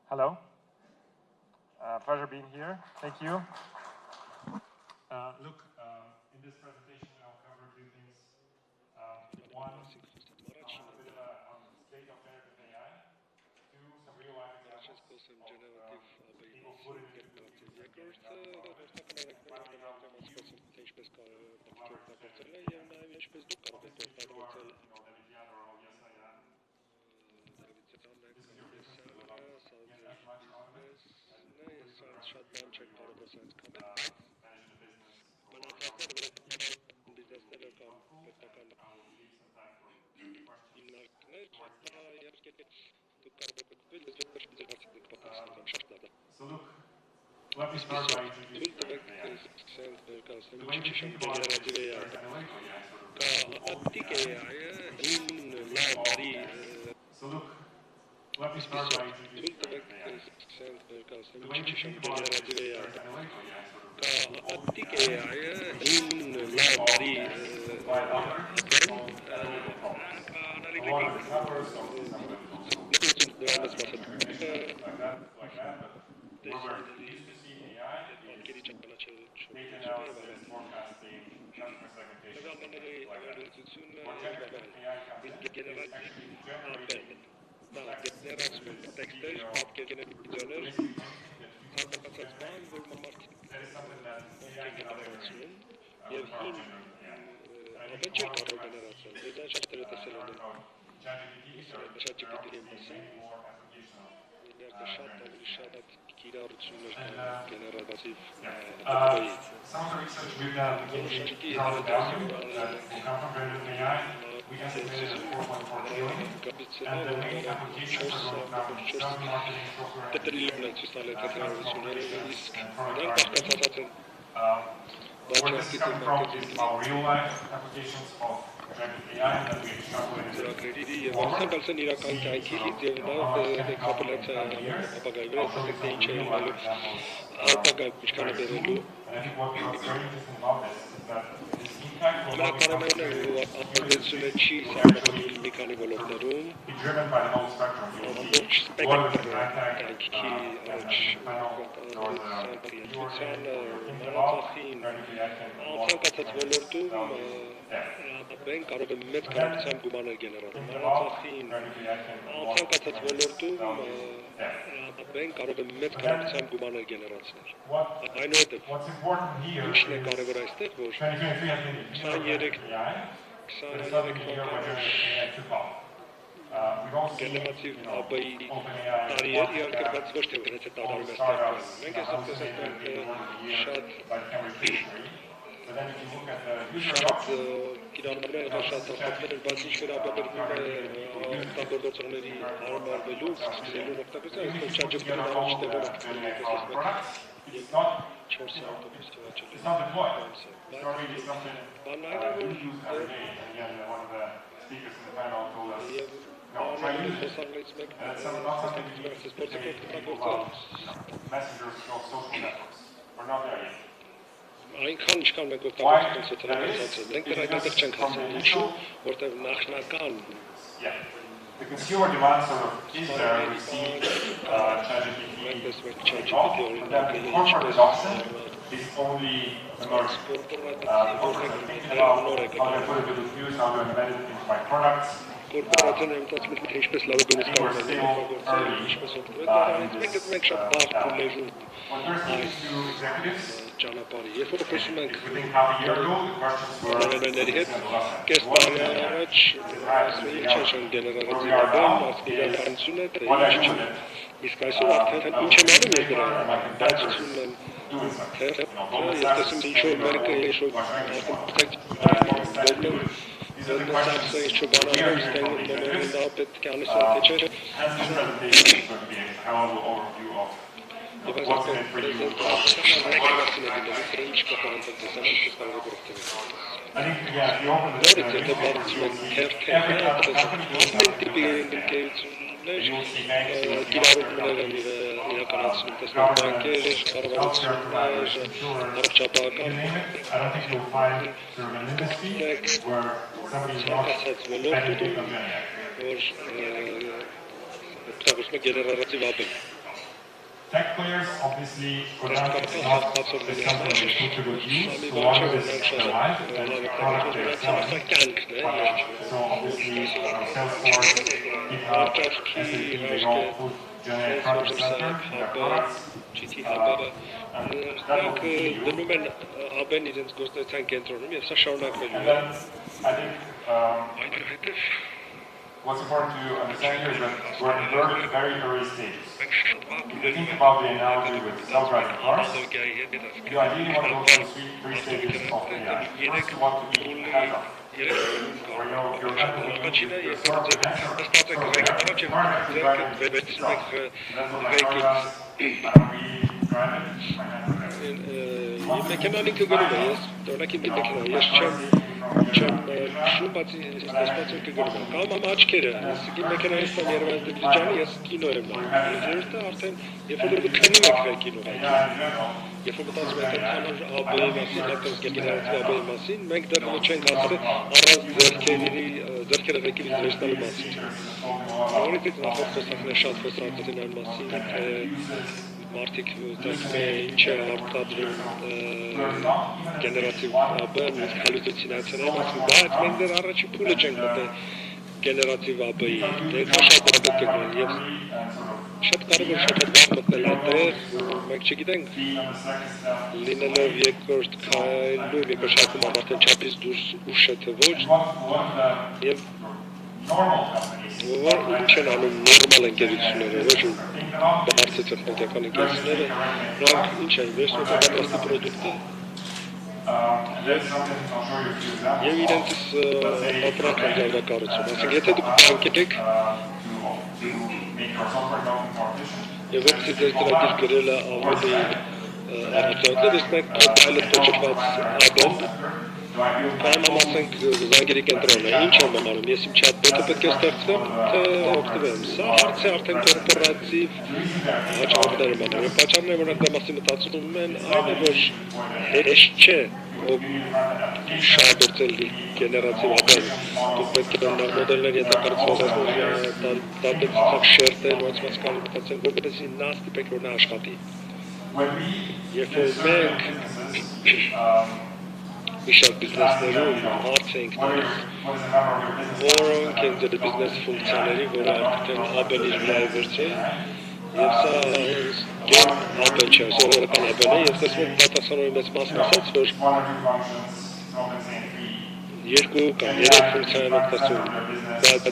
Hello. Pleasure being here. Thank you. Look, in this presentation, I'll cover a few things. One, a bit on the state of generative AI. Two, some real-life examples of people put it into records. So look, let me start by introducing AI. When you think about generative AI, so look, let me start by introducing AI. When you think about generative AI, a lot of the covers, some of them like that, but where we used to see AI is data analysis, forecasting, customer segmentation, like that. What generative AI comes in is actually generating texts, that is something that AI cannot generate with our generative AI. And I think one of the ChatGPT, there are many more applications some of the research we've done indicates how the value that will come from generative AI. We estimated at 4.4 trillion, and the main applications are going to come from sales marketing, software and product marketing. Where this is coming from is our real-life applications of generative AI that we extrapolated forward. See years. I'll show you some real-life examples. And I think what is very interesting about this is that this impact will not be concentrated be driven by the whole spectrum. What is the contact panel or the viewers thinking about? Currently, I can walk What's important here is 2023 has been the year of AI, but it's not been the year where AI took off. We've all seen, OpenAI, all the startups, I would say that they were the year by the Cambridge Dictionary. The then if you look at the user շատ adoption, կիրառումները շատ հապատվել են, բայց ինչ վերաբերվում է օգտագործողների հարմարվելու, սկսելու օգտագործել, այսպես ChatGPT-ն առաջ տևող it's not 4 սայթով ստեղծել։ it's not deployed. It's already something we use every day. Again, one of the speakers in the panel told us, no, try to use it. And it's not something we use messengers or social networks. We're not there yet. Այնքան ինչքան մենք օգտագործում ենք սոցիալական ցանցերը, մենք դեռ այդտեղ չենք հասել։ Ինչու՞, որտեղ նախնական The consumer demand sort of is there. We see ChatGPT, but then the corporate adoption is only emerging. People are thinking about how they put it to use, how to embed it into my products. Կորպորացիոն եմտացմունք ինչպես լավ բիզնես կարող է օգտագործել, ինչպես օգտվել, մենք շատ բարձր փուլերում ճանապարհի։ Երբ որ խոսում ենք գեներատորների հետ, կես տարի առաջ ինչ են գեներատիվ բան, մասնակցություն է, ինչ չէ։ Իսկ այսօր արդեն ինչ են անում ես դրա բացությունն են ես տեսնում ինչ-որ մեկը ինչ-որ That's a Tech players obviously could not the company put to good use, so one of this alive and the product they're selling. So obviously Salesforce, GitHub, SAP, they all put generate front center in their products. And that will continue. And then I think what's important to understand here is that we're in very early stages. If you think about the analogy with self-driving cars, you ideally want to go through three stages of AI. First, you want to be hands-on, where you're sort of the hands-on. So the car has to drive itself. That's what my car does. I don't really drive it. My hands are Շուն բացի ստացվածը կգրում կամ աչքերը, իսկ մեքենայից տան երևանից դիջանը ես կինո եմ նայում։ Երբ արդեն երբ որ դու քնում եք կինո նայում։ Երբ որ մտածում եք ABBYY մասին, հատկապես գեներատիվ ABBYY մասին, մենք դեռ չենք հասել առանց ձեռքերը ղեկին վերստալու մասին։ Որովհետեւ նախորդ խոսակները շատ խոսացին այն մասին, թե մարդիկ դեպի ինչ է արտադրում գեներատիվ ABBYY-ն քալիցիոնացիաները, բայց մենք դեռ առաջի փուլը չենք մտել գեներատիվ ABBYY-ի։ Դա շատ պետք է գնալ եւ շատ կարևոր շատ բան մտնել այդտեղ, մենք չգիտենք լինելով երկրորդ քայլում, երկրորդում արդեն չափից դուրս ուշ է թե ոչ եւ ինչ են անում նորմալ ընկերությունները, ոչ բարձր տեխնիկական ընկերությունները, նրանք ինչ են վերցնում պատրաստի պրոդուկտը եւ իրենց պատրաստական ձևակառուցում, ասենք եթե դուք անկեք եւ որտեղ դեր դրադիր գրել է ավելի առաջադեմ, իսկ մենք այլտ փոփոխված ադոմ Կամ ասենք զանգերի կենտրոնը, ինչ եմ անում, ես իմ չաթբոտը պետք է ստեղծեմ, թե օգտվեմ։ Սա հարց է արդեն կորպորատիվ հաճախորդներ եմ անում։ Պատճառն է, որ այդ մասին մտածում են, այն է, որ հեշտ չէ շահագործել գեներատիվ ABBYY։ Դուք պետք է մոդելներ ենթակառուցված տարբեր շերտեր, ոնց կարելի մտածել, որպեսզի նա ստիպեք, որ նա աշխատի։ Երբ որ մենք Միշտ բիզնեսներում հարց ենք տալիս, որոնք են դեր բիզնես ֆունկցիաների, որը արդեն ABBYY-ն իր վրա է վերցրել, եւ սա գեն ABBYY չէ, սովորական ABBY-ն է, եւ տեսնում եք պատասխանողի մեծ մասն ասաց, որ երկու կամ երեք ֆունկցիա են օգտագործում, բայց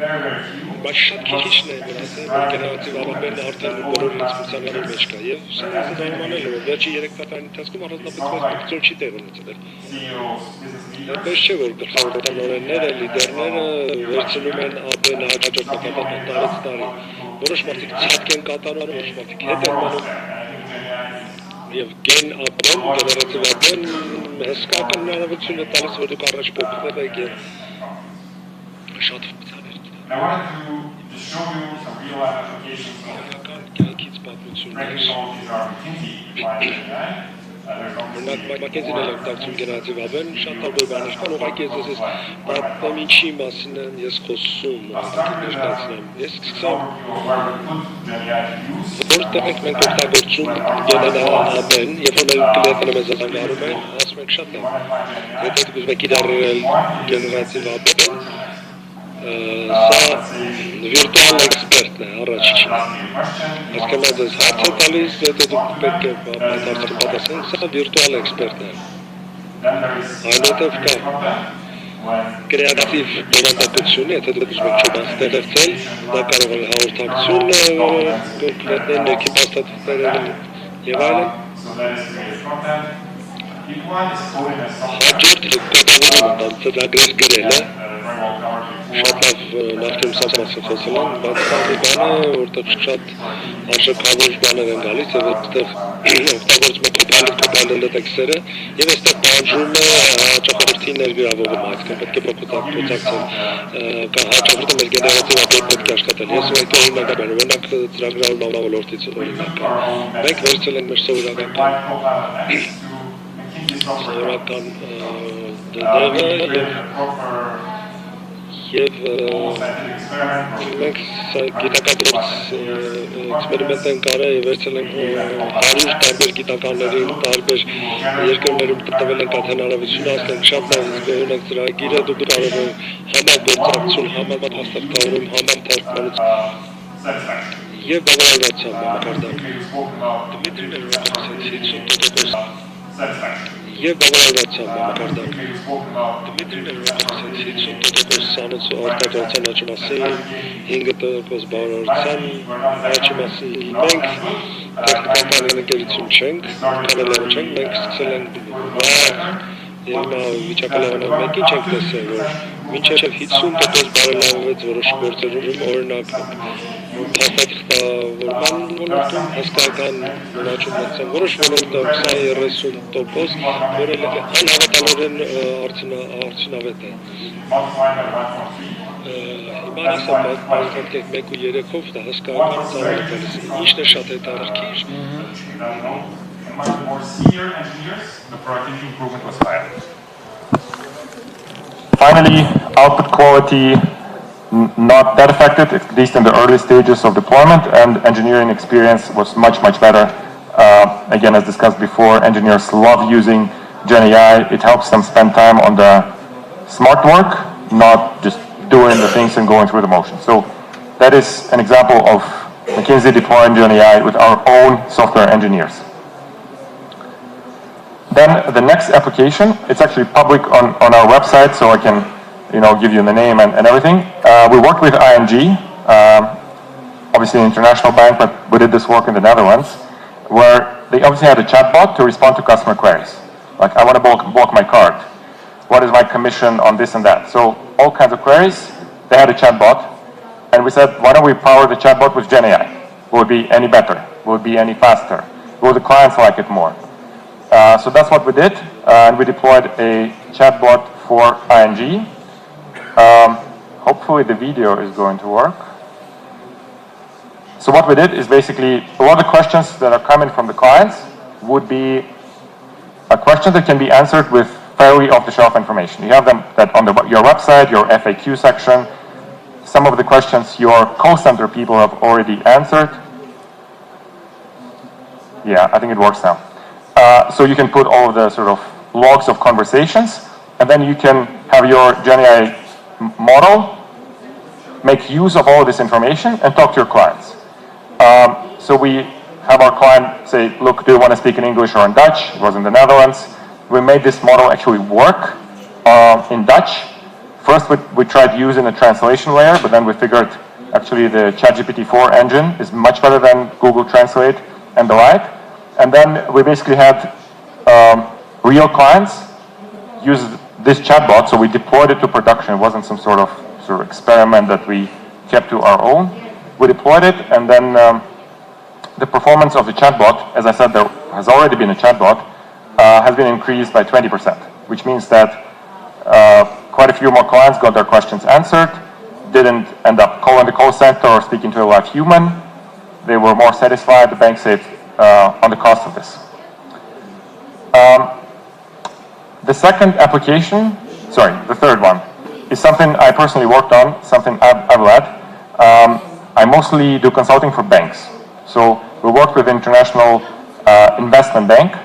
very few. Բայց շատ քիչն է մնացել, որ գեներատիվ առաբերն արդեն բոլոր ինստիտուցիաների մեջ կա եւ սա զարմանալի է, որ վերջի 3 տարվա ընթացքում առանձնապես գործ չի տեղ ունեցել։ Այդպես չէ, որ գլխավոր տնօրենները, լիդերները վերցնում են ԱԲ-ն հաջորդ տարեց տարի։ Որոշ մարդիկ ցածկ են կատարում, որոշ մարդիկ հետ են մնում։ Եվ գեն ԱԲ-ն, գեներատիվ ԱԲ-ն հսկական հնարավորություն է տալիս, որ դուք առաջ փոխվեք եւ շատ I wanted to just show you some real life applications of technologies that are McKinsey. Մակենզին էլ ակտիվություն գեներատիվ ԱԲ-ն շատ տարբեր բաներ կան, ուղղակի ես պատմեմ ինչի մասին եմ ես խոսում, ներկայացնեմ։ Ես սկսեմ որտեղ ենք մենք օգտագործում ԱԲ-ն, երբ որ մեր կլիենտները մեզ զանգահարում են, ասում ենք շատ լավ։ Եթե դուք ուզում եք կիրառել գեներատիվ ԱԲ-ն, սա վիրտուալ էքսպերտն է առաջին։ Այսինքն ես հարց է տալիս, եթե դուք պետք է պատասխանեք, սա վիրտուալ էքսպերտն է։ Այնուհետև կա կրեատիվ բովանդակություն, եթե դուք ուզում եք չոբան ստեղծել, դա կարող է հաղորդակցություն կոնկրետներ, ներքի փաստաթղթեր եւ այլն։ Հաջորդ կատալոգը ծրագրեր գրելը շատ լավ նախկինում սասմասը խոսել են, բայց սաղի բանը, որտեղ շատ արժեքավոր բաներ են գալիս և այստեղ օգտագործում է կոպայլը տեքստերը և այստեղ պահանջում է հաճախորդի ներգրավողումը, այսինքն պետք է փոխոցակցել հաճախորդը մեր գեներատիվ ԱԲ-ը պետք է աշխատել։ Ես ուղղակի օրինակաբար, օրինակ ծրագրավորման ոլորտից օրինակ մենք վերցրել ենք մեր սովորական դեղը և մենք գիտակագործ էքսպերիմենտ ենք արել և վերցրել ենք 100 տարբեր գիտականներին, տարբեր երկրներում տվել ենք այդ հնարավորությունը, ասենք շատ լավ ունենք ծրագիրը, դուք կարող եք համագործակցություն, համապատասխանատվություն, համաթարգմանություն և բավարարվածության մակարդակ։ Դմիտրին էր ասեցի 50% և բավարարվածության մակարդակ։ Դմիտրին էր ասեցի 50% սանոց արտադրության աճի մասին, 5% բավարարության աճի մասին մենք տեխնիկական ընկերություն չենք, կանալավը չենք, մենք սկսել ենք Հիմա վիճակալավանով մեկ ինչ ենք տեսել, որ մինչև 50% բարելավվեց որոշ գործերում, օրինակ փաստաթղթավորման ոլորտում հսկայական նվաճում ունեցան, որոշ ոլորտում 20-30%, որը անհավատալորեն արդյունավետ է։ Հիմա ասա բարձրացնենք 1 ու 3-ով, դա հսկայական ծավալ է տալիս, ինչն է շատ հետարքիր։ Among more senior engineers, the productivity improvement was higher. Finally, output quality not that affected, at least in the early stages of deployment, and engineering experience was much better. Again, as discussed before, engineers love using GenAI. It helps them spend time on the smart work, not just doing the things and going through the motions. So that is an example of McKinsey deploying GenAI with our own software engineers. Then the next application, it's actually public on our website, so I can give you the name and everything. We worked with ING, obviously an international bank, but we did this work in the Netherlands, where they obviously had a chatbot to respond to customer queries. Like, I want to block my card. What is my commission on this and that? So all kinds of queries, they had a chatbot, and we said, why don't we power the chatbot with GenAI? Will it be any better? Will it be any faster? Will the clients like it more? So that's what we did, and we deployed a chatbot for ING. Hopefully the video is going to work. So what we did is basically, a lot of the questions that are coming from the clients would be a question that can be answered with fairly off-the-shelf information. You have them on your website, your FAQ section. Some of the questions your call center people have already answered. Yeah, I think it works now. So you can put all of the sort of logs of conversations, and then you can have your GenAI model make use of all of this information and talk to your clients. So we have our client say, look, do you want to speak in English or in Dutch? It was in the Netherlands. We made this model actually work in Dutch First, we tried using a translation layer, but then we figured actually the ChatGPT-4 engine is much better than Google Translate and the like. And then we basically had real clients use this chatbot, so we deployed it to production. It wasn't some sort of experiment that we kept to our own. We deployed it, and then the performance of the chatbot, as I said, there has already been a chatbot, has been increased by 20%, which means that quite a few more clients got their questions answered, didn't end up calling the call center or speaking to a live human. They were more satisfied. The bank saved on the cost of this. The second application, the third one, is something I personally worked on, something I've led. I mostly do consulting for banks. So we worked with International Investment Bank,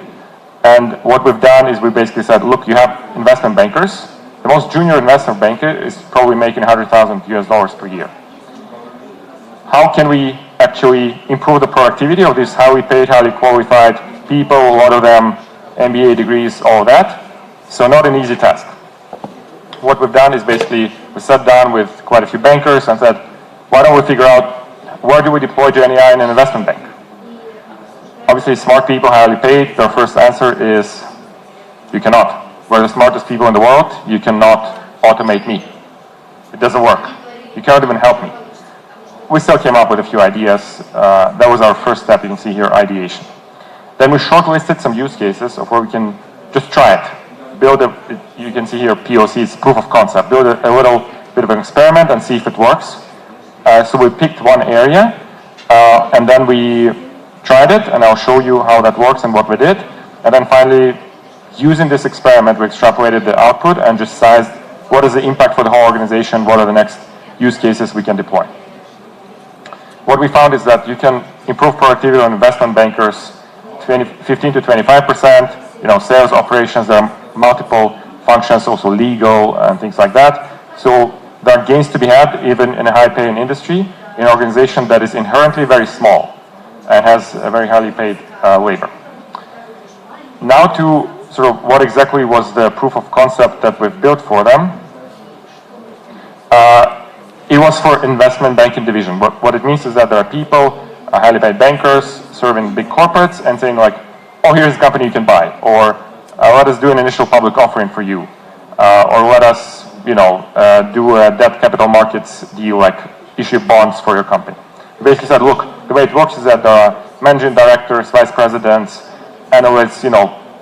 and what we've done is we basically said, look, you have investment bankers. The most junior investment banker is probably making $100,000 per year. How can we actually improve the productivity of these highly paid, highly qualified people, a lot of them MBA degrees, all of that? So not an easy task. What we've done is basically we sat down with quite a few bankers and said, why don't we figure out where do we deploy GenAI in an investment bank? Obviously, smart people, highly paid, their first answer is, you cannot. We're the smartest people in the world, you cannot automate me. It doesn't work. You cannot even help me. We still came up with a few ideas. That was our first step, you can see here, ideation. Then we shortlisted some use cases of where we can just try it. Build you can see here POCs, proof of concept. Build a little bit of an experiment and see if it works. So we picked one area, and then we tried it, and I'll show you how that works and what we did. And then finally, using this experiment, we extrapolated the output and just sized what is the impact for the whole organization, what are the next use cases we can deploy. What we found is that you can improve productivity on investment bankers 15 to 25%, sales operations, there are multiple functions, also legal and things like that. So there are gains to be had even in a high-paying industry, in an organization that is inherently very small and has a very highly paid labor. Now to what exactly was the proof of concept that we've built for them. It was for investment banking division. What it means is that there are people, highly paid bankers, serving big corporates and saying like, oh, here's a company you can buy, or let us do an initial public offering for you, or let us, do a debt capital markets deal, like issue bonds for your company. We basically said, look, the way it works is that there are managing directors, vice presidents, analysts,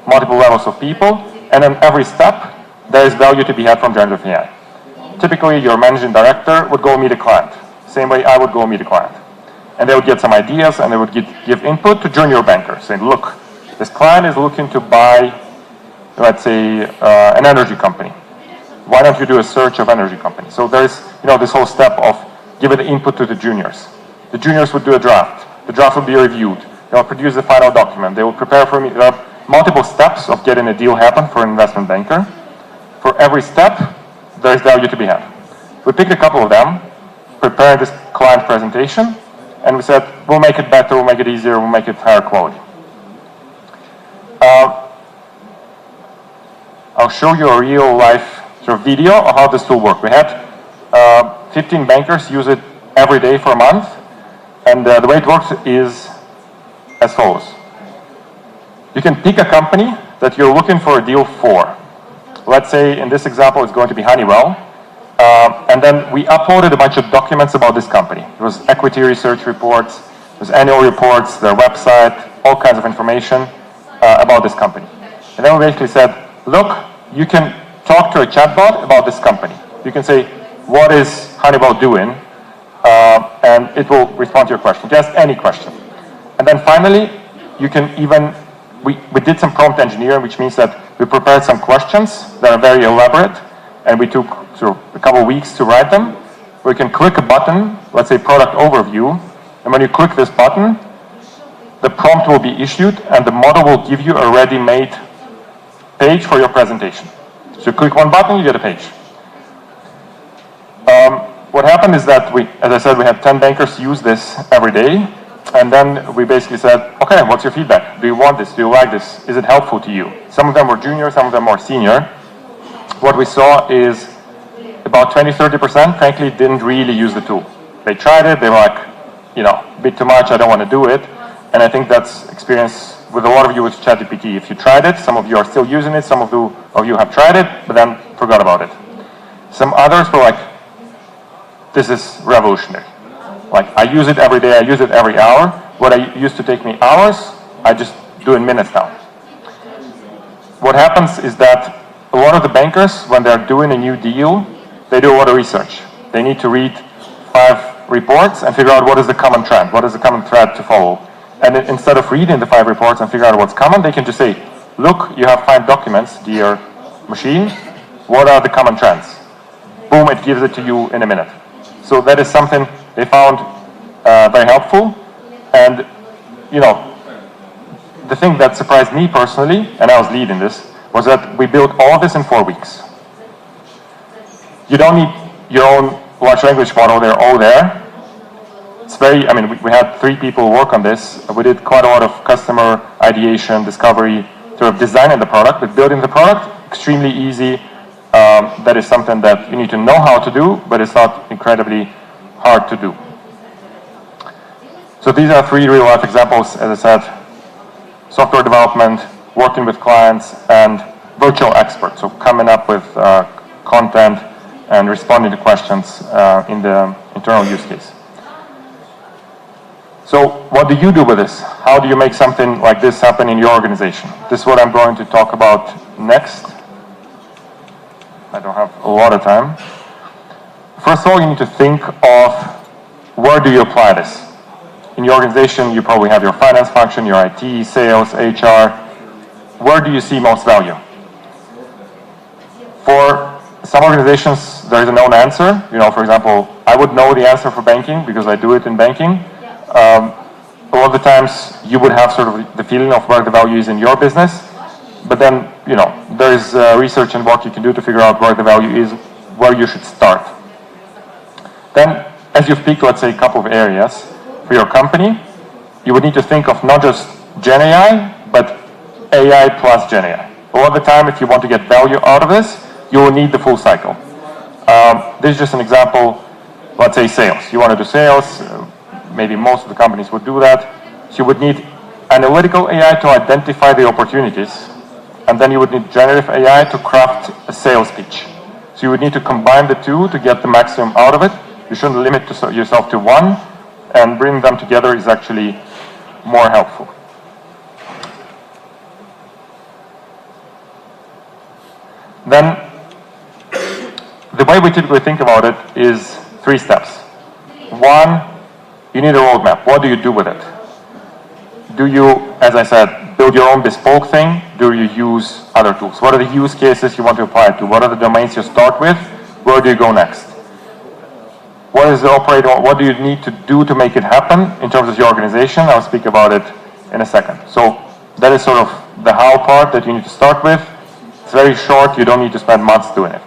multiple levels of people, and then every step, there is value to be had from generative AI. Typically, your managing director would go meet a client. Same way I would go meet a client. And they would get some ideas, and they would give input to junior bankers, saying, look, this client is looking to buy, let's say, an energy company. Why don't you do a search of energy companies? So there's, this whole step of giving the input to the juniors. The juniors would do a draft. The draft would be reviewed. They'll produce the final document. They will prepare for me. There are multiple steps of getting a deal happen for an investment banker. For every step, there is value to be had. We picked a couple of them, prepared this client presentation, and we said, we'll make it better, we'll make it easier, we'll make it higher quality. I'll show you a real life video of how this will work. We had 15 bankers use it every day for a month, and the way it works is as follows. You can pick a company that you're looking for a deal for. Let's say in this example it's going to be Honeywell, and then we uploaded a bunch of documents about this company. There was equity research reports, there's annual reports, their website, all kinds of information about this company. And then we basically said, look, you can talk to a chatbot about this company. You can say, what is Honeywell doing? And it will respond to your question. Just any question. And then finally, you can even, we did some prompt engineering, which means that we prepared some questions that are very elaborate, and we took a couple of weeks to write them. We can click a button, let's say product overview, and when you click this button, the prompt will be issued, and the model will give you a ready-made page for your presentation. So you click one button, you get a page. What happened is that as I said, we had 10 bankers use this every day. And then we basically said, okay, what's your feedback? Do you want this? Do you like this? Is it helpful to you? Some of them were junior, some of them more senior. What we saw is about 20-30%, frankly, didn't really use the tool. They tried it, they were like, a bit too much, I don't want to do it. And I think that's experience with a lot of you with ChatGPT. If you tried it, some of you are still using it, some of you have tried it, but then forgot about it. Some others were like, this is revolutionary. Like, I use it every day, I use it every hour. What I used to take me hours, I just do in minutes now. What happens is that a lot of the bankers, when they're doing a new deal, they do a lot of research. They need to read 5 reports and figure out what is the common trend, what is the common thread to follow. And instead of reading the 5 reports and figure out what's common, they can just say, look, you have 5 documents, dear machine, what are the common trends? Boom, it gives it to you in a minute. So that is something they found very helpful. And, the thing that surprised me personally, and I was leading this, was that we built all of this in 4 weeks. You don't need your own large language model, they're all there. It's we had 3 people work on this. We did quite a lot of customer ideation, discovery, sort of designing the product, but building the product, extremely easy. That is something that you need to know how to do, but it's not incredibly hard to do. So these are 3 real-life examples, as I said, software development, working with clients, and virtual experts, so coming up with content and responding to questions in the internal use case. So what do you do with this? How do you make something like this happen in your organization? This is what I'm going to talk about next. I don't have a lot of time. First of all, you need to think of where do you apply this? In your organization, you probably have your finance function, your IT, sales, HR. Where do you see most value? For some organizations, there is a known answer. For example, I would know the answer for banking because I do it in banking. A lot of the times, you would have sort of the feeling of where the value is in your business. But then, there is research and work you can do to figure out where the value is, where you should start. Then, as you've picked, let's say, a couple of areas for your company, you would need to think of not just Gen AI, but AI plus Gen AI. A lot of the time, if you want to get value out of this, you will need the full cycle. This is just an example, let's say sales. You want to do sales, maybe most of the companies would do that. So you would need analytical AI to identify the opportunities, and then you would need generative AI to craft a sales pitch. So you would need to combine the two to get the maximum out of it. You shouldn't limit yourself to one, and bringing them together is actually more helpful. Then, the way we typically think about it is 3 steps. 1, you need a roadmap. What do you do with it? Do you, as I said, build your own bespoke thing? Do you use other tools? What are the use cases you want to apply it to? What are the domains you start with? Where do you go next? What is the operator? What do you need to do to make it happen in terms of your organization? I'll speak about it in a second. So that is sort of the how part that you need to start with. It's very short. You don't need to spend months doing it.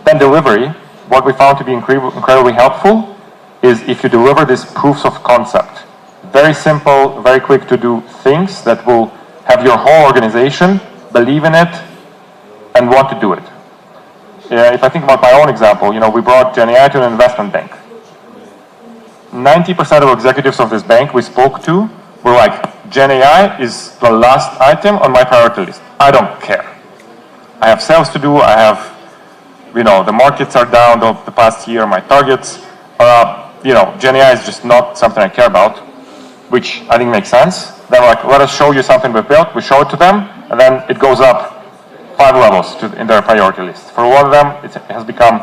Then delivery. What we found to be incredibly helpful is if you deliver these proofs of concept. Very simple, very quick to do things that will have your whole organization believe in it and want to do it. If I think about my own example, we brought Gen AI to an investment bank. 90% of executives of this bank we spoke to were like, Gen AI is the last item on my priority list. I don't care. I have sales to do, I have, the markets are down the past year, my targets. Gen AI is just not something I care about, which I think makes sense. They're like, let us show you something we built. We show it to them, and then it goes up 5 levels in their priority list. For a lot of them, it has become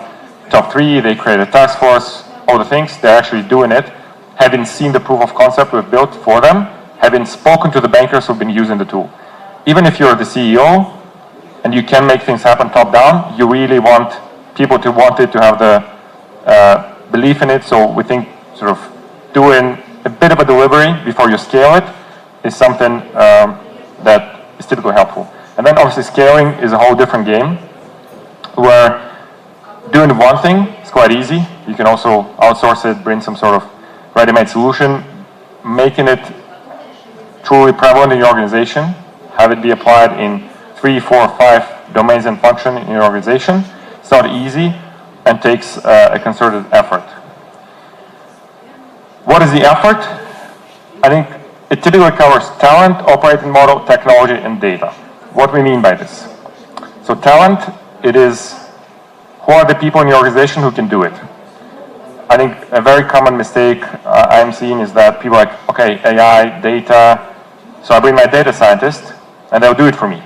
top 3. They create a task force, all the things. They're actually doing it, having seen the proof of concept we've built for them, having spoken to the bankers who've been using the tool. Even if you're the CEO and you can make things happen top down, you really want people to want it, to have the belief in it. So we think sort of doing a bit of a delivery before you scale it is something that is typically helpful. And then obviously scaling is a whole different game, where doing one thing is quite easy. You can also outsource it, bring some sort of ready-made solution, making it truly prevalent in your organization, have it be applied in 3, 4, 5 domains and functions in your organization. It's not easy. and takes a concerted effort. What is the effort? I think it typically covers talent, operating model, technology, and data. What we mean by this? So talent, it is who are the people in your organization who can do it. I think a very common mistake I'm seeing is that people are like, okay, AI, data, so I bring my data scientist and they'll do it for me.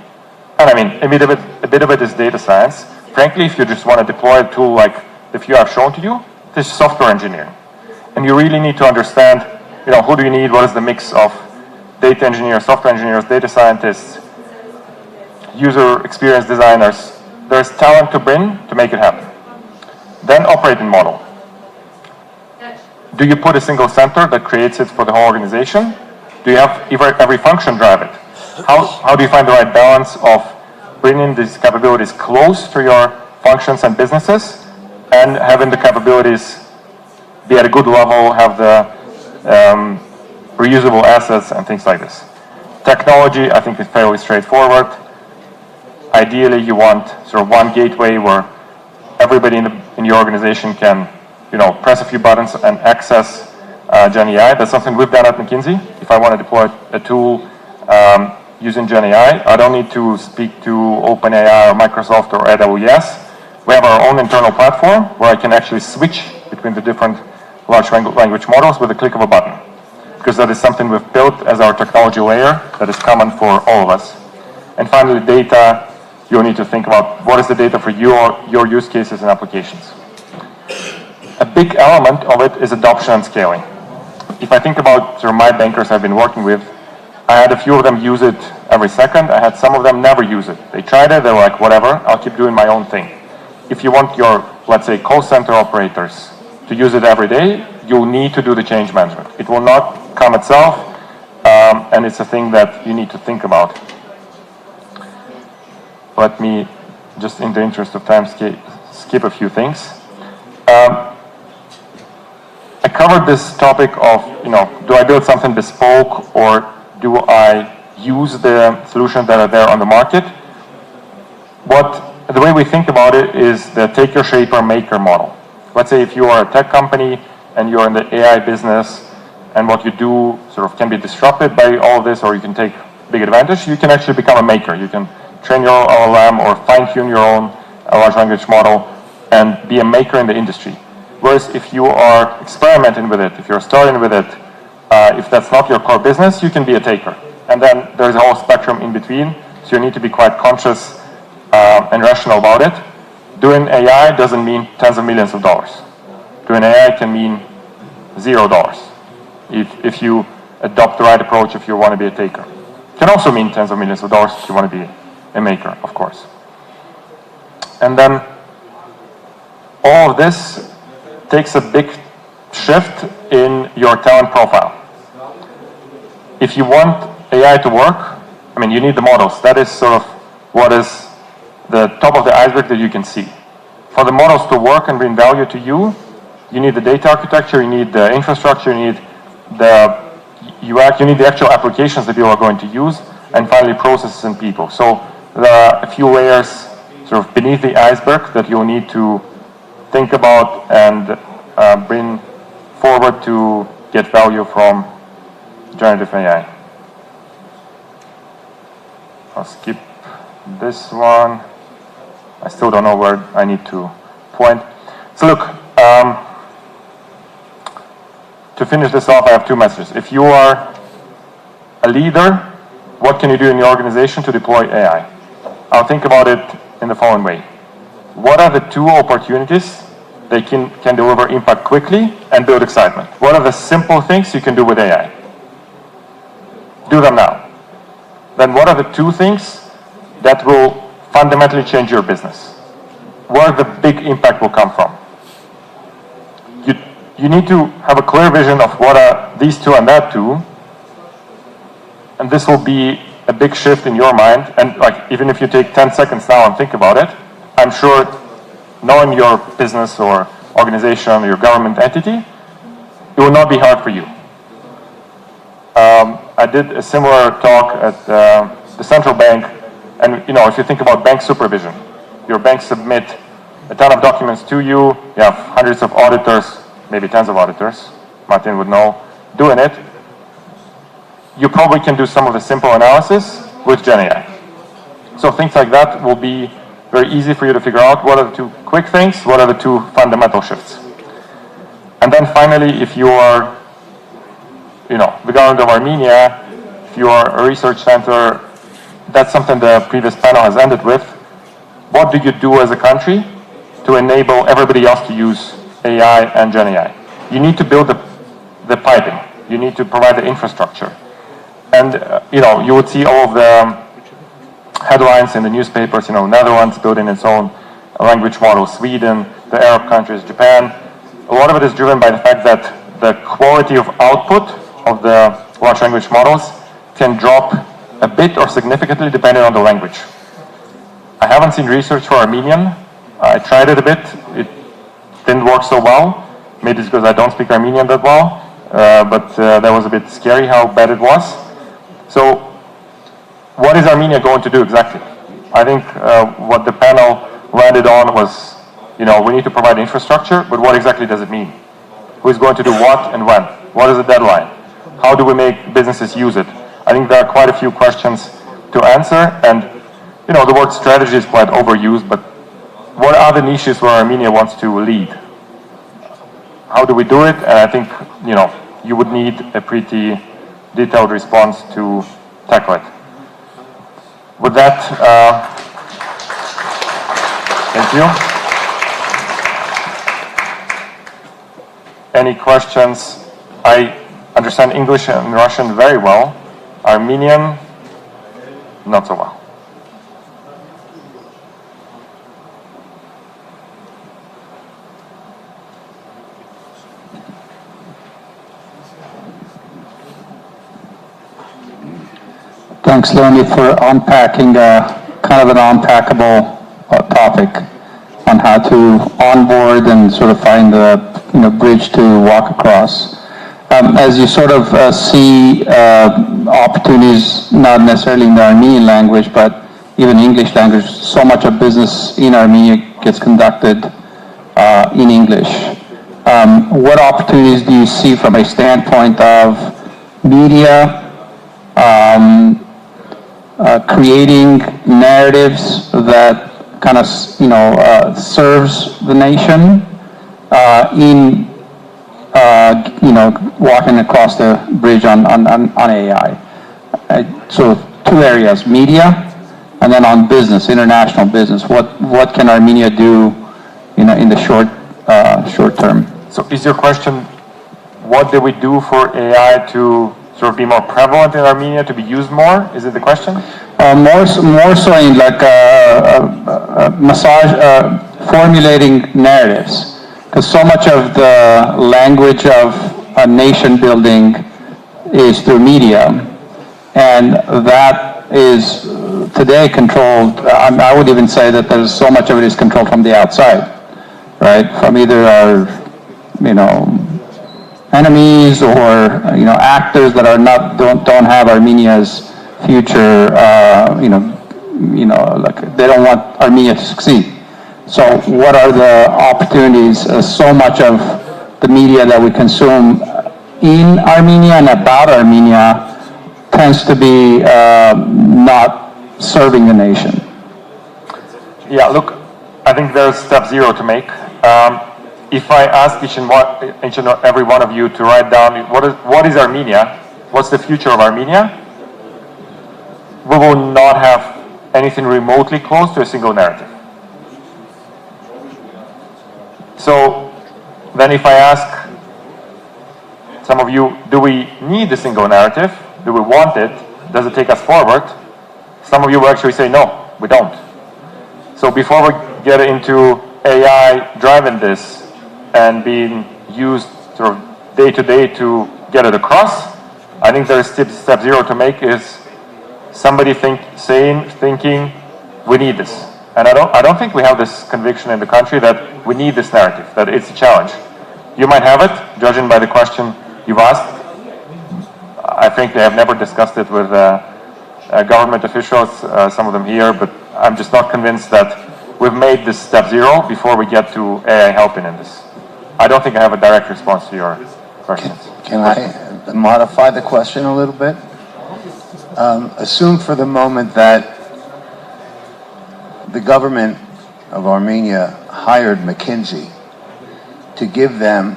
And I mean, a bit of it is data science. Frankly, if you just want to deploy a tool like the few I've shown to you, this is software engineering. And you really need to understand, who do you need, what is the mix of data engineers, software engineers, data scientists, user experience designers. There's talent to bring to make it happen. Then operating model. Do you put a single center that creates it for the whole organization? Do you have every function drive it? How do you find the right balance of bringing these capabilities close to your functions and businesses and having the capabilities be at a good level, have the reusable assets and things like this. Technology, I think, is fairly straightforward. Ideally, you want sort of one gateway where everybody in your organization can, press a few buttons and access GenAI. That's something we've done at McKinsey. If I want to deploy a tool using GenAI, I don't need to speak to OpenAI or Microsoft or AWS. We have our own internal platform where I can actually switch between the different large language models with a click of a button. Because that is something we've built as our technology layer that is common for all of us. And finally, data. You'll need to think about what is the data for your use cases and applications. A big element of it is adoption and scaling. If I think about sort of my bankers I've been working with, I had a few of them use it every second. I had some of them never use it. They tried it, they were like, whatever, I'll keep doing my own thing. If you want your, let's say, call center operators to use it every day, you'll need to do the change management. It will not come itself, and it's a thing that you need to think about. Let me, just in the interest of time, skip a few things. I covered this topic of, do I build something bespoke or do I use the solutions that are there on the market? The way we think about it is the taker, shaper, maker model. Let's say if you are a tech company and you're in the AI business and what you do sort of can be disrupted by all of this, or you can take big advantage, you can actually become a maker. You can train your own LLM or fine-tune your own large language model and be a maker in the industry. Whereas if you are experimenting with it, if you're starting with it, if that's not your core business, you can be a taker. And then there's a whole spectrum in between, so you need to be quite conscious and rational about it. Doing AI doesn't mean tens of millions of dollars. Doing AI can mean $0 if you adopt the right approach, if you want to be a taker. It can also mean tens of millions of dollars if you want to be a maker, of course. And then all of this takes a big shift in your talent profile. If you want AI to work, you need the models. That is sort of what is the top of the iceberg that you can see. For the models to work and bring value to you, you need the data architecture, you need the infrastructure, you need the UX, you need the actual applications that you are going to use, and finally processes and people. So there are a few layers sort of beneath the iceberg that you'll need to think about and bring forward to get value from generative AI. I'll skip this one. I still don't know where I need to point. So look, to finish this off, I have two messages. If you are a leader, what can you do in your organization to deploy AI? I'll think about it in the following way. What are the two opportunities that can deliver impact quickly and build excitement? What are the simple things you can do with AI? Do them now. Then what are the two things that will fundamentally change your business? Where the big impact will come from? You need to have a clear vision of what are these two and that two, and this will be a big shift in your mind. And even if you take 10 seconds now and think about it, I'm sure knowing your business or organization or your government entity, it will not be hard for you. I did a similar talk at the central bank, and if you think about bank supervision, your bank submit a ton of documents to you. You have hundreds of auditors, maybe tens of auditors, Martin would know, doing it. You probably can do some of the simple analysis with GenAI. So things like that will be very easy for you to figure out what are the two quick things, what are the two fundamental shifts. And then finally, if you are, the government of Armenia, if you are a research center, that's something the previous panel has ended with. What do you do as a country to enable everybody else to use AI and GenAI? You need to build the piping. You need to provide the infrastructure. And, you would see all of the headlines in the newspapers, Netherlands building its own language model, Sweden, the Arab countries, Japan. A lot of it is driven by the fact that the quality of output of the large language models can drop a bit or significantly depending on the language. I haven't seen research for Armenian. I tried it a bit. It didn't work so well. Maybe it's because I don't speak Armenian that well, but that was a bit scary how bad it was. So what is Armenia going to do exactly? I think what the panel landed on was, we need to provide infrastructure, but what exactly does it mean? Who is going to do what and when? What is the deadline? How do we make businesses use it? I think there are quite a few questions to answer, and the word strategy is quite overused, but what are the niches where Armenia wants to lead? How do we do it? And I think, you would need a pretty detailed response to tackle it. With that, thank you. Any questions? I understand English and Russian very well. Armenian, not so well. Thanks, Leonid, for unpacking kind of an unpackable topic on how to onboard and sort of find the bridge to walk across. As you sort of see opportunities, not necessarily in the Armenian language, but even English language, so much of business in Armenia gets conducted in English. What opportunities do you see from a standpoint of media, creating narratives that kind of serves the nation in walking across the bridge on AI? So two areas: media, and then on business, international business. What can Armenia do in the short term? So is your question, what do we do for AI to sort of be more prevalent in Armenia, to be used more? Is it the question? More so in like formulating narratives, because so much of the language of nation building is through media, and that is today controlled. I would even say that there's so much of it is controlled from the outside, right? From either our enemies or actors that are don't have Armenia's future. Like they don't want Armenia to succeed. So what are the opportunities? So much of the media that we consume in Armenia and about Armenia tends to be not serving the nation. Yeah, look, I think there's step zero to make. If I ask each and every one of you to write down what is Armenia, what's the future of Armenia, we will not have anything remotely close to a single narrative. So then if I ask some of you, do we need a single narrative? Do we want it? Does it take us forward? Some of you will actually say, no, we don't. So before we get into AI driving this and being used sort of day to day to get it across, I think there is step zero to make is somebody thinking we need this. And I don't think we have this conviction in the country that we need this narrative, that it's a challenge. You might have it, judging by the question you've asked. I think they have never discussed it with government officials, some of them here, but I'm just not convinced that we've made this step 0 before we get to AI helping in this. I don't think I have a direct response to your questions. Can I modify the question a little bit? Assume for the moment that the government of Armenia hired McKinsey to give them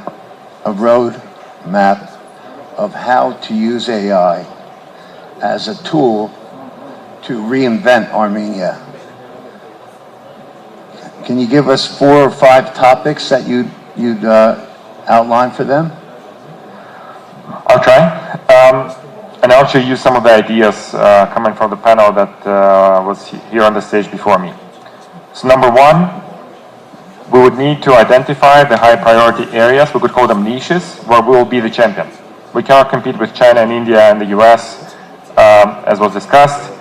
a road map of how to use AI as a tool to reinvent Armenia. Can you give us 4 or 5 topics that you'd outline for them? I'll try. And I'll actually use some of the ideas coming from the panel that was here on the stage before me. So number 1, we would need to identify the high priority areas, we could call them niches, where we will be the champion. We cannot compete with China and India and the US, as was discussed.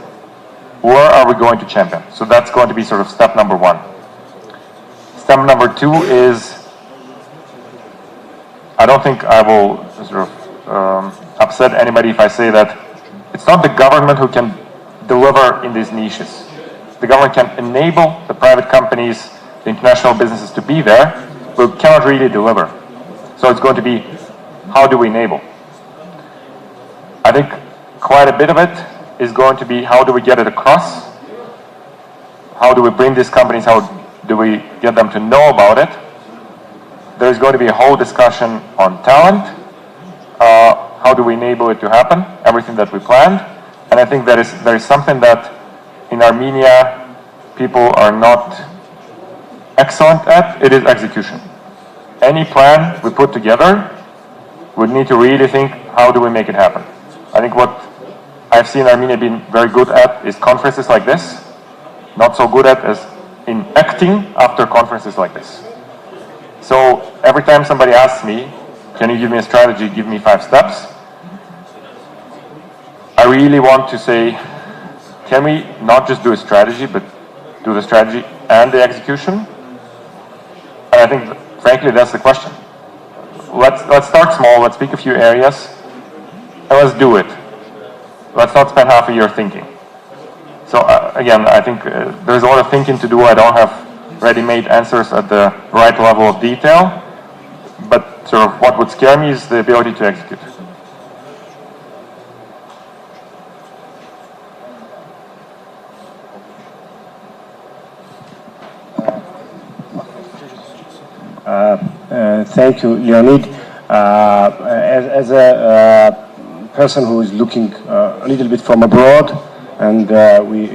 Where are we going to champion? So that's going to be sort of step number 1. Step number 2 is, I don't think I will sort of upset anybody if I say that it's not the government who can deliver in these niches. The government can enable the private companies, the international businesses to be there, but cannot really deliver. So it's going to be, how do we enable? I think quite a bit of it is going to be, how do we get it across? How do we bring these companies, how do we get them to know about it? There's going to be a whole discussion on talent. How do we enable it to happen? Everything that we planned. And I think there is something that in Armenia people are not excellent at. It is execution. Any plan we put together, we need to really think, how do we make it happen? I think what I've seen Armenia being very good at is conferences like this. Not so good at as in acting after conferences like this. So every time somebody asks me, can you give me a strategy, give me 5 steps? I really want to say, can we not just do a strategy, but do the strategy and the execution? And I think, frankly, that's the question. Let's start small, let's pick a few areas, and let's do it. Let's not spend half a year thinking. So again, I think there's a lot of thinking to do. I don't have ready-made answers at the right level of detail, but sort of what would scare me is the ability to execute. Thank you, Leonid. As a person who is looking a little bit from abroad, and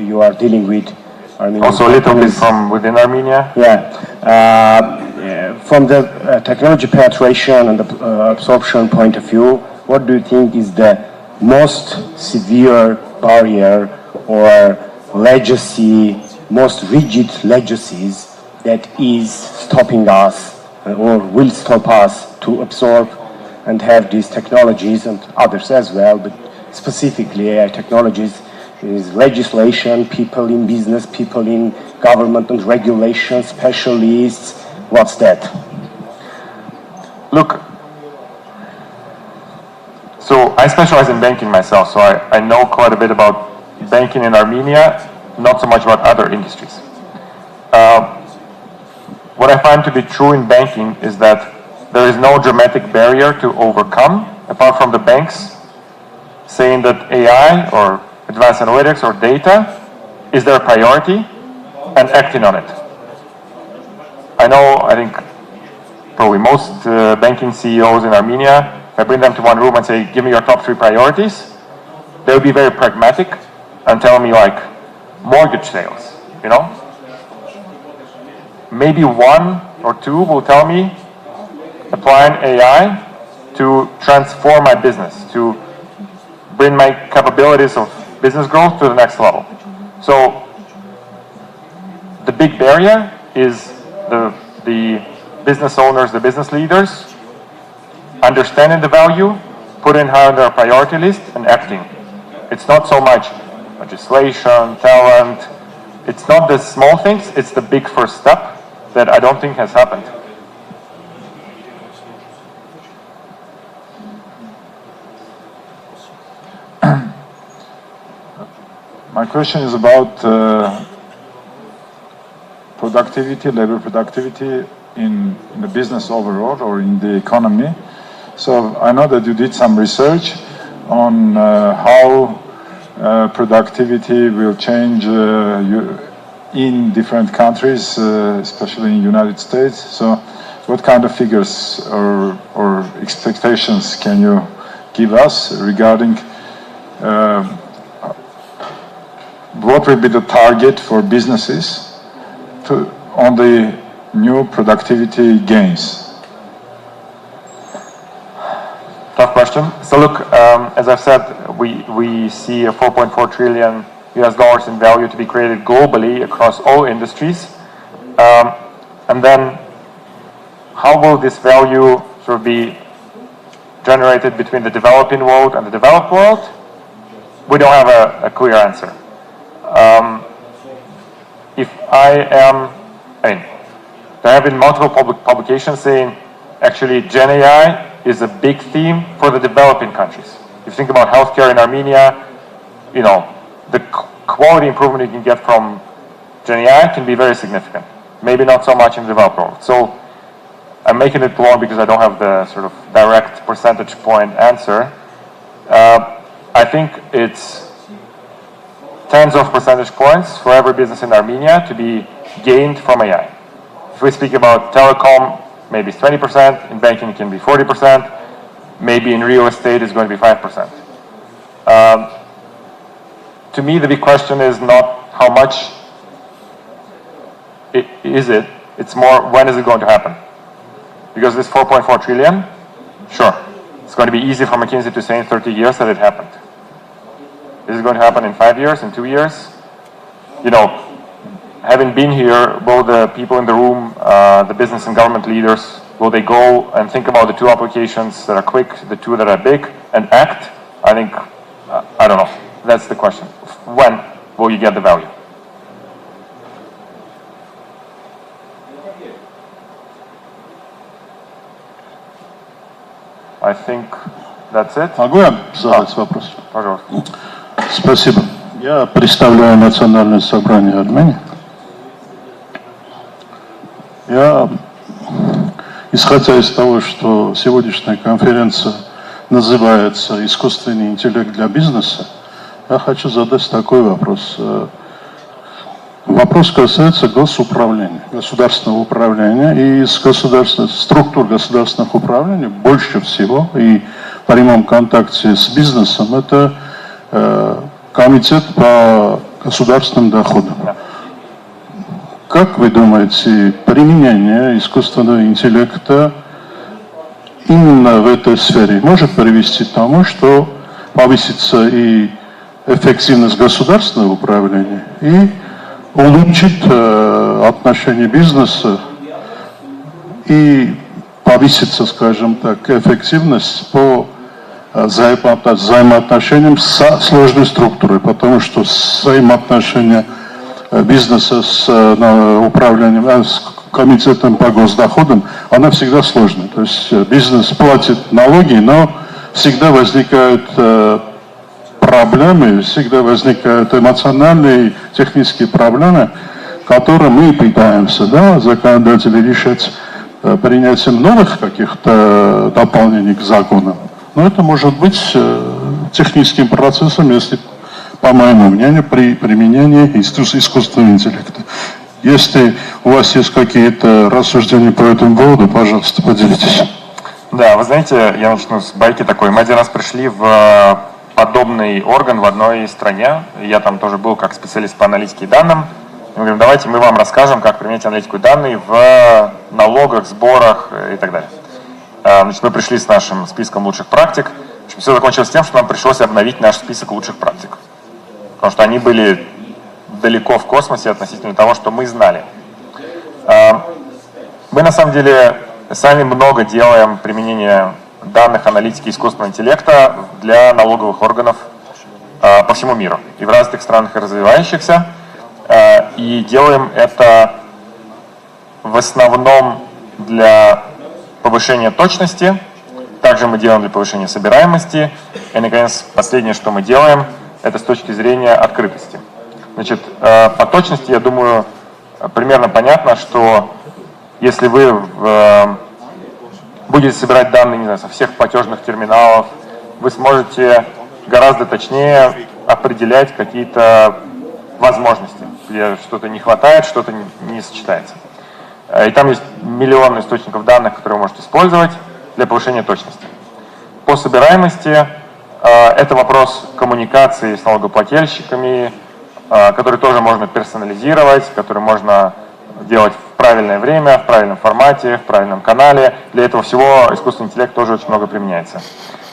you are dealing with Armenian also a little bit companies. from within Armenia. Yeah. From the technology penetration and the absorption point of view, what do you think is the most severe barrier or legacy, most rigid legacies that is stopping us or will stop us to absorb and have these technologies and others as well, but specifically AI technologies? Is legislation, people in business, people in government and regulation, specialists, what's that? Look, so I specialize in banking myself, so I know quite a bit about banking in Armenia, not so much about other industries. What I find to be true in banking is that there is no dramatic barrier to overcome, apart from the banks saying that AI or advanced analytics or data is their priority and acting on it. I think probably most banking CEOs in Armenia, if I bring them to one room and say, give me your top 3 priorities, they'll be very pragmatic and tell me like mortgage sales, you know? Maybe 1 or 2 will tell me applying AI to transform my business, to bring my capabilities of business growth to the next level. So the big barrier is the business owners, the business leaders, understanding the value, putting high on their priority list and acting. It's not so much legislation, talent, it's not the small things, it's the big first step that I don't think has happened. My question is about productivity, labor productivity in the business overall or in the economy. So I know that you did some research on how productivity will change in different countries, especially in the United States. So what kind of figures or expectations can you give us regarding what will be the target for businesses on the new productivity gains? Tough question. So look, as I've said, we see a 4.4 trillion US dollars in value to be created globally across all industries. And then how will this value sort of be generated between the developing world and the developed world? We don't have a clear answer. There have been multiple publications saying actually Gen AI is a big theme for the developing countries. If you think about healthcare in Armenia, you know, the quality improvement you can get from Gen AI can be very significant. Maybe not so much in the developed world. So I'm making it long because I don't have the sort of direct percentage point answer. I think it's tens of percentage points for every business in Armenia to be gained from AI. If we speak about telecom, maybe it's 20%, in banking it can be 40%, maybe in real estate it's going to be 5%. To me, the big question is not how much is it, it's more when is it going to happen? Because this 4.4 trillion, sure, it's going to be easy for McKinsey to say in 30 years that it happened. Is it going to happen in 5 years, in 2 years? You know, having been here, will the people in the room, the business and government leaders, will they go and think about the two applications that are quick, the two that are big, and act? I think, I don't know. That's the question. When will you get the value? I think that's it. Могу я задать вопрос? Пожалуйста. Спасибо. Я представляю Национальное собрание Армении. Я, исходя из того, что сегодняшняя конференция называется «Искусственный интеллект для бизнеса», я хочу задать такой вопрос. Вопрос касается госуправления, государственного управления. И из структур государственных управлений больше всего и в прямом контакте с бизнесом это комитет по государственным доходам. Как вы думаете, применение искусственного интеллекта именно в этой сфере может привести к тому, что повысится и эффективность государственного управления и улучшит отношения бизнеса и повысится, скажем так, эффективность по взаимоотношениям со сложной структурой, потому что взаимоотношения бизнеса с управлением, с комитетом по госдоходам, она всегда сложная. То есть бизнес платит налоги, но всегда возникают проблемы, всегда возникают эмоциональные, технические проблемы, которые мы пытаемся, да, законодатели решать принятием новых каких-то дополнений к законам. Но это может быть техническим процессом, если, по моему мнению, при применении искусственного интеллекта. Если у вас есть какие-то рассуждения по этому поводу, пожалуйста, поделитесь. Да, вы знаете, я начну с байки такой. Мы один раз пришли в подобный орган в одной стране. Я там тоже был как специалист по аналитике данным. Мы говорим, давайте мы вам расскажем, как применять аналитику данных в налогах, сборах и так далее. Значит, мы пришли с нашим списком лучших практик. В общем, все закончилось тем, что нам пришлось обновить наш список лучших практик. Потому что они были далеко в космосе относительно того, что мы знали. Мы на самом деле сами много делаем применения данных аналитики искусственного интеллекта для налоговых органов по всему миру. И в разных странах и развивающихся. И делаем это в основном для повышения точности. Также мы делаем для повышения собираемости. И, наконец, последнее, что мы делаем, это с точки зрения открытости. Значит, по точности, я думаю, примерно понятно, что если вы будете собирать данные, не знаю, со всех платежных терминалов, вы сможете гораздо точнее определять какие-то возможности, где что-то не хватает, что-то не сочетается. И там есть миллионы источников данных, которые вы можете использовать для повышения точности. По собираемости это вопрос коммуникации с налогоплательщиками, который тоже можно персонализировать, который можно делать в правильное время, в правильном формате, в правильном канале. Для этого всего искусственный интеллект тоже очень много применяется.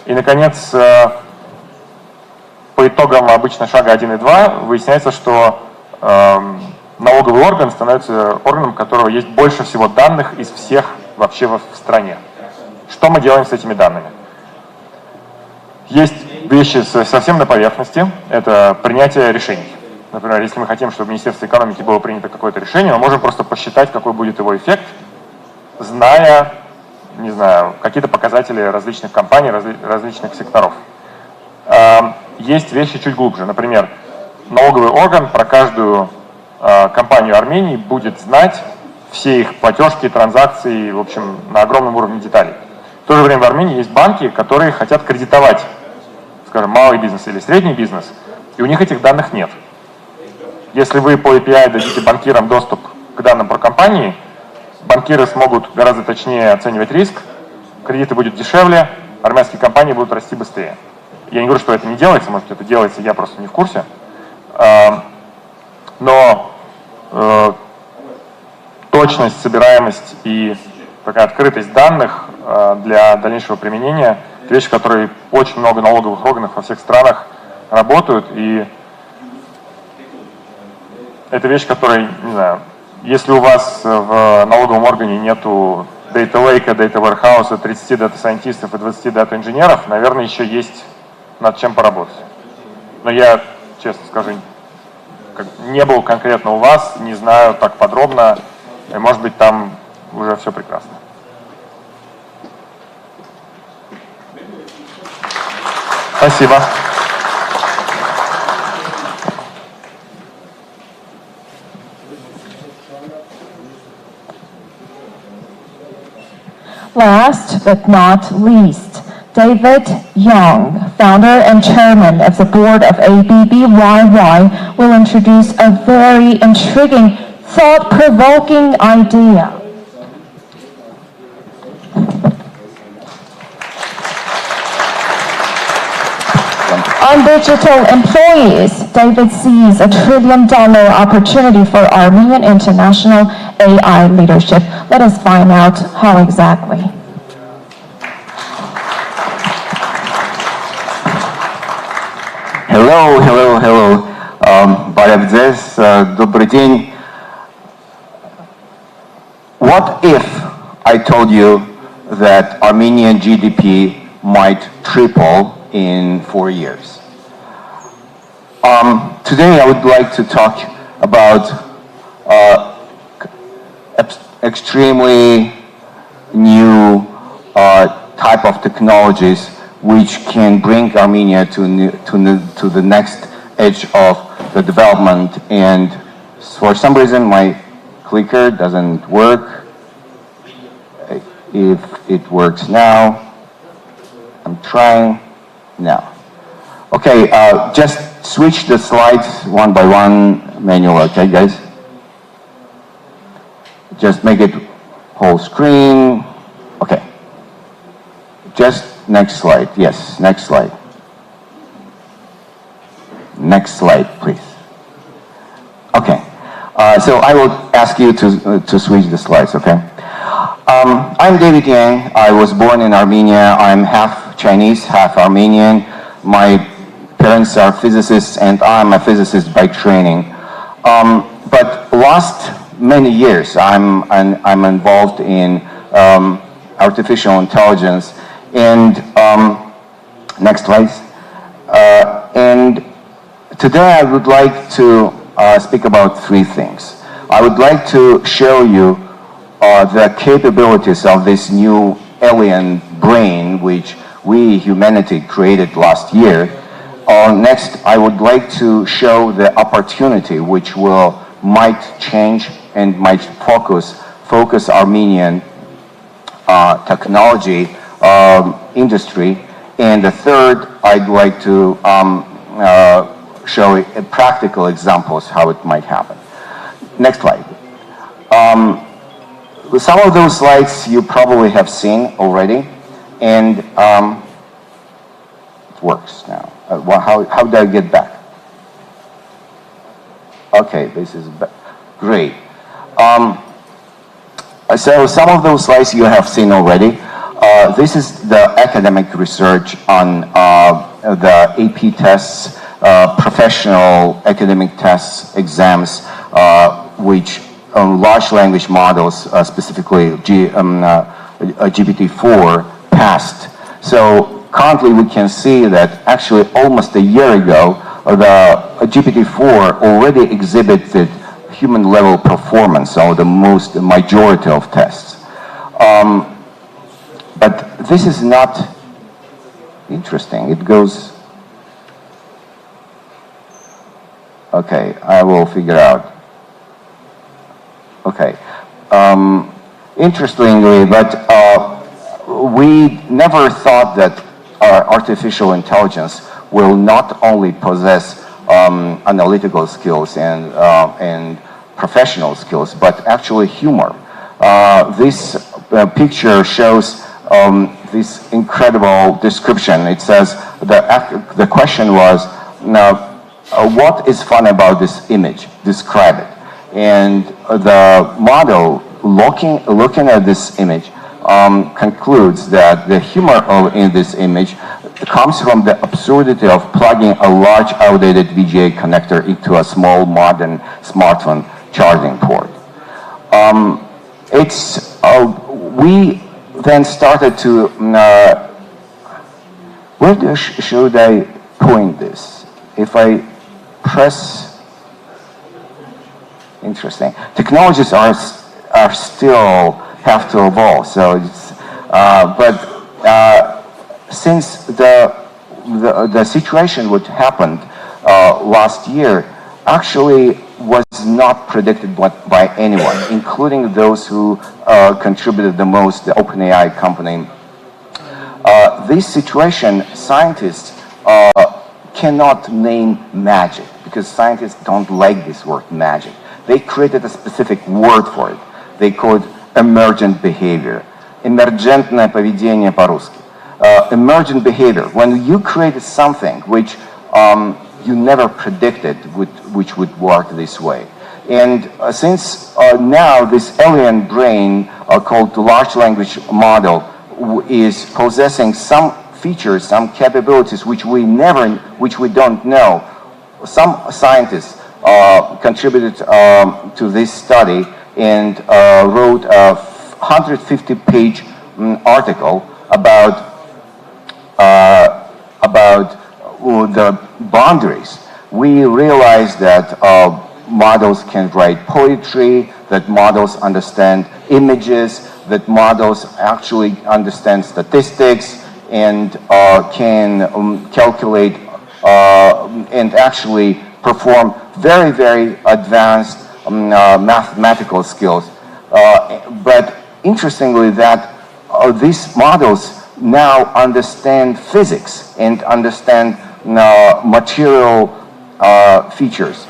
И, наконец, по итогам обычно шага 1 и 2 выясняется, что налоговый орган становится органом, у которого есть больше всего данных из всех вообще в стране. Что мы делаем с этими данными? Есть вещи совсем на поверхности, это принятие решений. Например, если мы хотим, чтобы в Министерстве экономики было принято какое-то решение, мы можем просто посчитать, какой будет его эффект, зная, не знаю, какие-то показатели различных компаний, различных секторов. Есть вещи чуть глубже. Например, налоговый орган про каждую компанию Армении будет знать все их платежки, транзакции, в общем, на огромном уровне деталей. В то же время в Армении есть банки, которые хотят кредитовать, скажем, малый бизнес или средний бизнес, и у них этих данных нет. Если вы по API дадите банкирам доступ к данным про компании, банкиры смогут гораздо точнее оценивать риск, кредиты будут дешевле, армянские компании будут расти быстрее. Я не говорю, что это не делается, может, это делается, я просто не в курсе. Но точность, собираемость и такая открытость данных для дальнейшего применения – это вещи, которые очень много налоговых органов во всех странах работают, и это вещь, которая, не знаю, если у вас в налоговом органе нету Data Lake, Data Warehouse, 30 Data Scientistов и 20 Data инженеров, наверное, еще есть над чем поработать. Но я, честно скажу, не был конкретно у вас, не знаю так подробно, и, может быть, там уже все прекрасно. Спасибо. Last but not least, Dawid Յանը, founder and chairman of the board of ABBYY, will introduce a very intriguing, thought-provoking idea. On digital employees, Dawid sees a $1 trillion opportunity for Armenian international AI leadership. Let us find out how exactly. Hello. Բարևձեզ, добрый день. What if I told you that Armenian GDP might triple in 4 years? Today I would like to talk about extremely new type of technologies which can bring Armenia to the next edge of the development. And for some reason my clicker doesn't work. If it works now, I'm trying now. Okay, just switch the slides one by one manual, okay guys? Just make it whole screen. Okay. Just next slide. Yes, next slide. Next slide, please. Okay. So I will ask you to switch the slides, okay? I'm Dawid Յանը. I was born in Armenia. I'm half Chinese, half Armenian. My parents are physicists, and I'm a physicist by training. But last many years, I'm involved in artificial intelligence. And next slide. And today I would like to speak about 3 things. I would like to show you the capabilities of this new alien brain which we, humanity, created last year. Next, I would like to show the opportunity which might change and might focus Armenian technology industry. And the third, I'd like to show practical examples how it might happen. Next slide. Some of those slides you probably have seen already, and it works now. How do I get back? Okay, this is great. So some of those slides you have seen already. This is the academic research on the AP tests, professional academic tests, exams, which large language models, specifically GPT-4, passed. So currently we can see that actually almost a year ago, the GPT-4 already exhibited human level performance on the majority of tests. But this is not interesting. It goes, okay, I will figure out. Okay. Interestingly, but we never thought that artificial intelligence will not only possess analytical skills and professional skills, but actually humor. This picture shows this incredible description. It says, the question was, now, what is fun about this image? Describe it. And the model, looking at this image, concludes that the humor in this image comes from the absurdity of plugging a large outdated VGA connector into a small modern smartphone charging port. We then started to, where should I point this? If I press, interesting. Technologies are still have to evolve. So it's, since the situation what happened last year actually was not predicted by anyone, including those who contributed the most, the OpenAI company. This situation, scientists cannot name magic because scientists don't like this word magic. They created a specific word for it. They call it emergent behavior. Эмерджентное поведение по-русски. Emergent behavior. When you created something which you never predicted which would work this way. And since now this alien brain called the large language model is possessing some features, some capabilities which we don't know, some scientists contributed to this study and wrote a 150-page article about the boundaries. We realized that models can write poetry, that models understand images, that models actually understand statistics and can calculate and actually perform very, very advanced mathematical skills. But interestingly, that these models now understand physics and understand material features.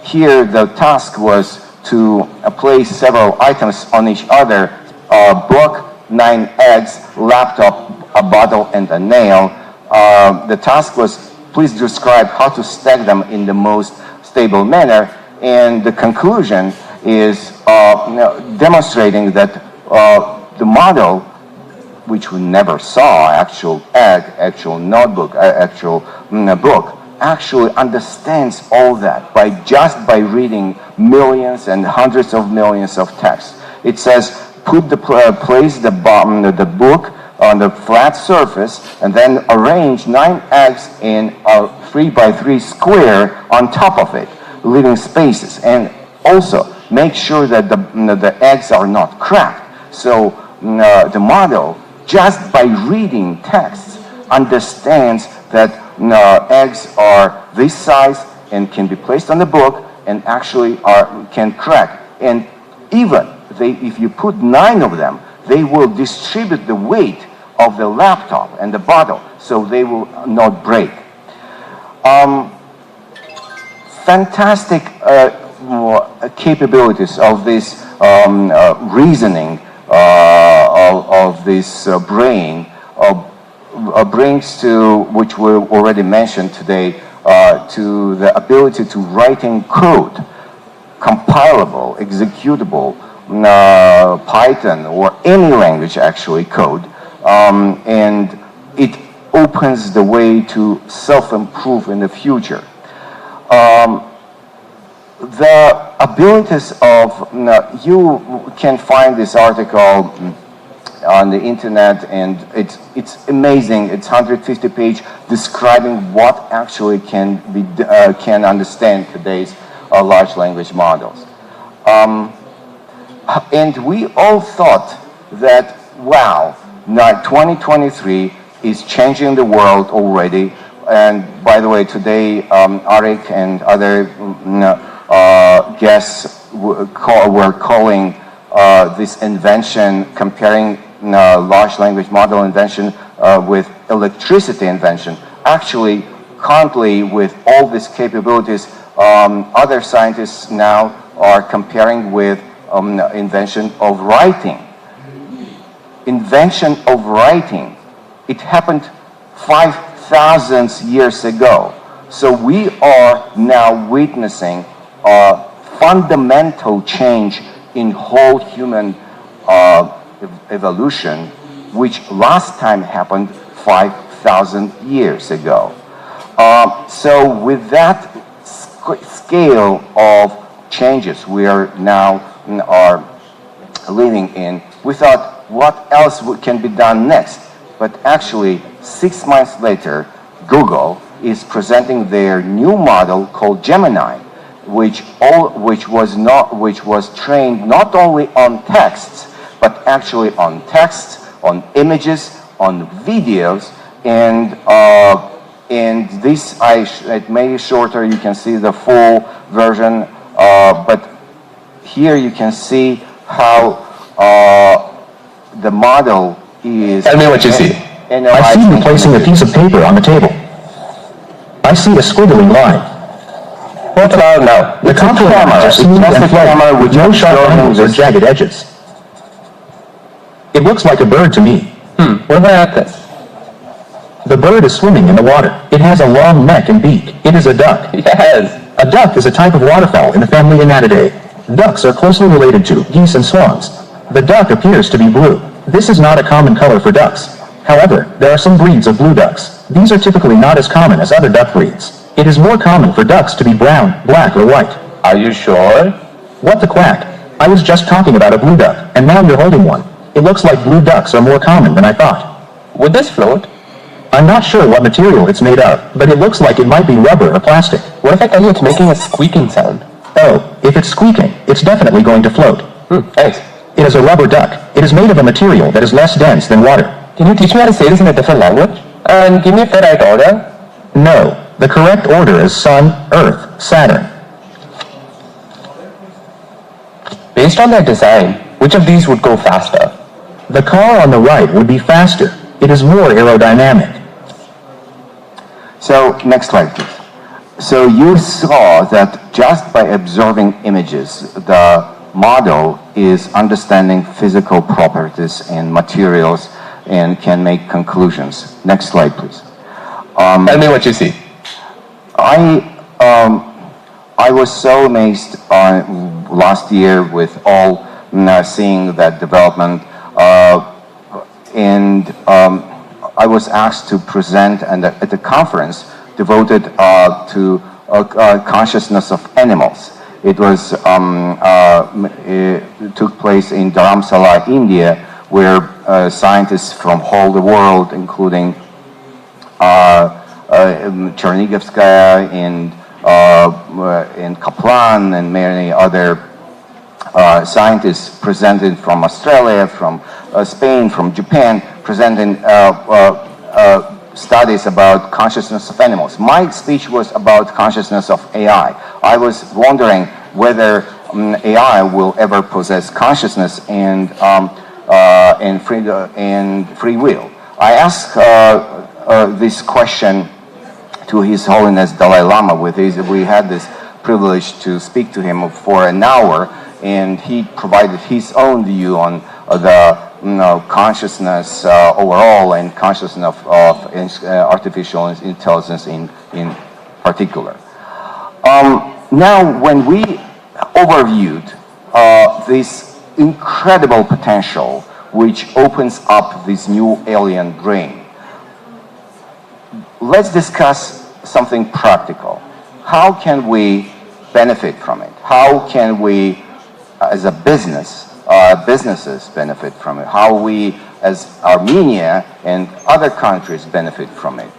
Here, the task was to place several items on each other: book, 9 eggs, laptop, a bottle, and a nail. The task was, please describe how to stack them in the most stable manner. And the conclusion is demonstrating that the model, which we never saw, actual egg, actual notebook, actual book, actually understands all that just by reading millions and hundreds of millions of texts. It says, place the book on the flat surface and then arrange 9 eggs in a 3x3 square on top of it, leaving spaces, and also make sure that the eggs are not cracked. So the model, just by reading texts, understands that eggs are this size and can be placed on the book and actually can crack. And even if you put 9 of them, they will distribute the weight of the laptop and the bottle, so they will not break. Fantastic capabilities of this reasoning of this brain brings to, which we already mentioned today, to the ability to writing code, compilable, executable, Python or any language actually code, and it opens the way to self-improve in the future. The abilities of, you can find this article on the internet, and it's amazing. It's 150 page describing what actually can understand today's large language models. And we all thought that, wow, now 2023 is changing the world already. And by the way, today Arik and other guests were calling this invention, comparing large language model invention with electricity invention. Actually, currently with all these capabilities, other scientists now are comparing with invention of writing. Invention of writing. It happened 5,000 years ago. So we are now witnessing a fundamental change in whole human evolution, which last time happened 5,000 years ago. So with that scale of changes we are now living in, we thought, what else can be done next? But actually, 6 months later, Google is presenting their new model called Gemini, which was trained not only on texts, but actually on texts, on images, on videos, and this it may be shorter. You can see the full version, but here you can see how the model is. Tell me what you see. I see you placing a piece of paper on the table. I see a squiggly line. What about now? The contour lines are smooth and flat, with no sharp angles or jagged edges. It looks like a bird to me. What about this? The bird is swimming in the water. It has a long neck and beak. It is a duck. Yes. A duck is a type of waterfowl in the family Animalidae. Ducks are closely related to geese and swans. The duck appears to be blue. This is not a common color for ducks. However, there are some breeds of blue ducks. These are typically not as common as other duck breeds. It is more common for ducks to be brown, black, or white. Are you sure? What the quack? I was just talking about a blue duck, and now you're holding one. It looks like blue ducks are more common than I thought. Would this float? I'm not sure what material it's made of, but it looks like it might be rubber or plastic. What if I tell you it's making a squeaking sound? Oh, if it's squeaking, it's definitely going to float. Thanks. It is a rubber duck. It is made of a material that is less dense than water. Can you teach me how to say this in a different language? And give me the right order? No. The correct order is Sun, Earth, Saturn. Based on their design, which of these would go faster? The car on the right would be faster. It is more aerodynamic. So, next slide, please. So you saw that just by observing images, the model is understanding physical properties and materials and can make conclusions. Next slide, please. Tell me what you see. I was so amazed last year with all seeing that development, and I was asked to present at the conference devoted to consciousness of animals. It was it took place in Dharamsala, India, where scientists from all the world, including Chernigevskaya and Kaplan and many other scientists presented from Australia, from Spain, from Japan, presenting studies about consciousness of animals. My speech was about consciousness of AI. I was wondering whether AI will ever possess consciousness and free will. I asked this question to His Holiness Dalai Lama. We had this privilege to speak to him for an hour, and he provided his own view on the consciousness overall and consciousness of artificial intelligence in particular. Now, when we overviewed this incredible potential which opens up this new alien brain, let's discuss something practical. How can we benefit from it? How can we, as a businesses benefit from it? How we, as Armenia and other countries, benefit from it?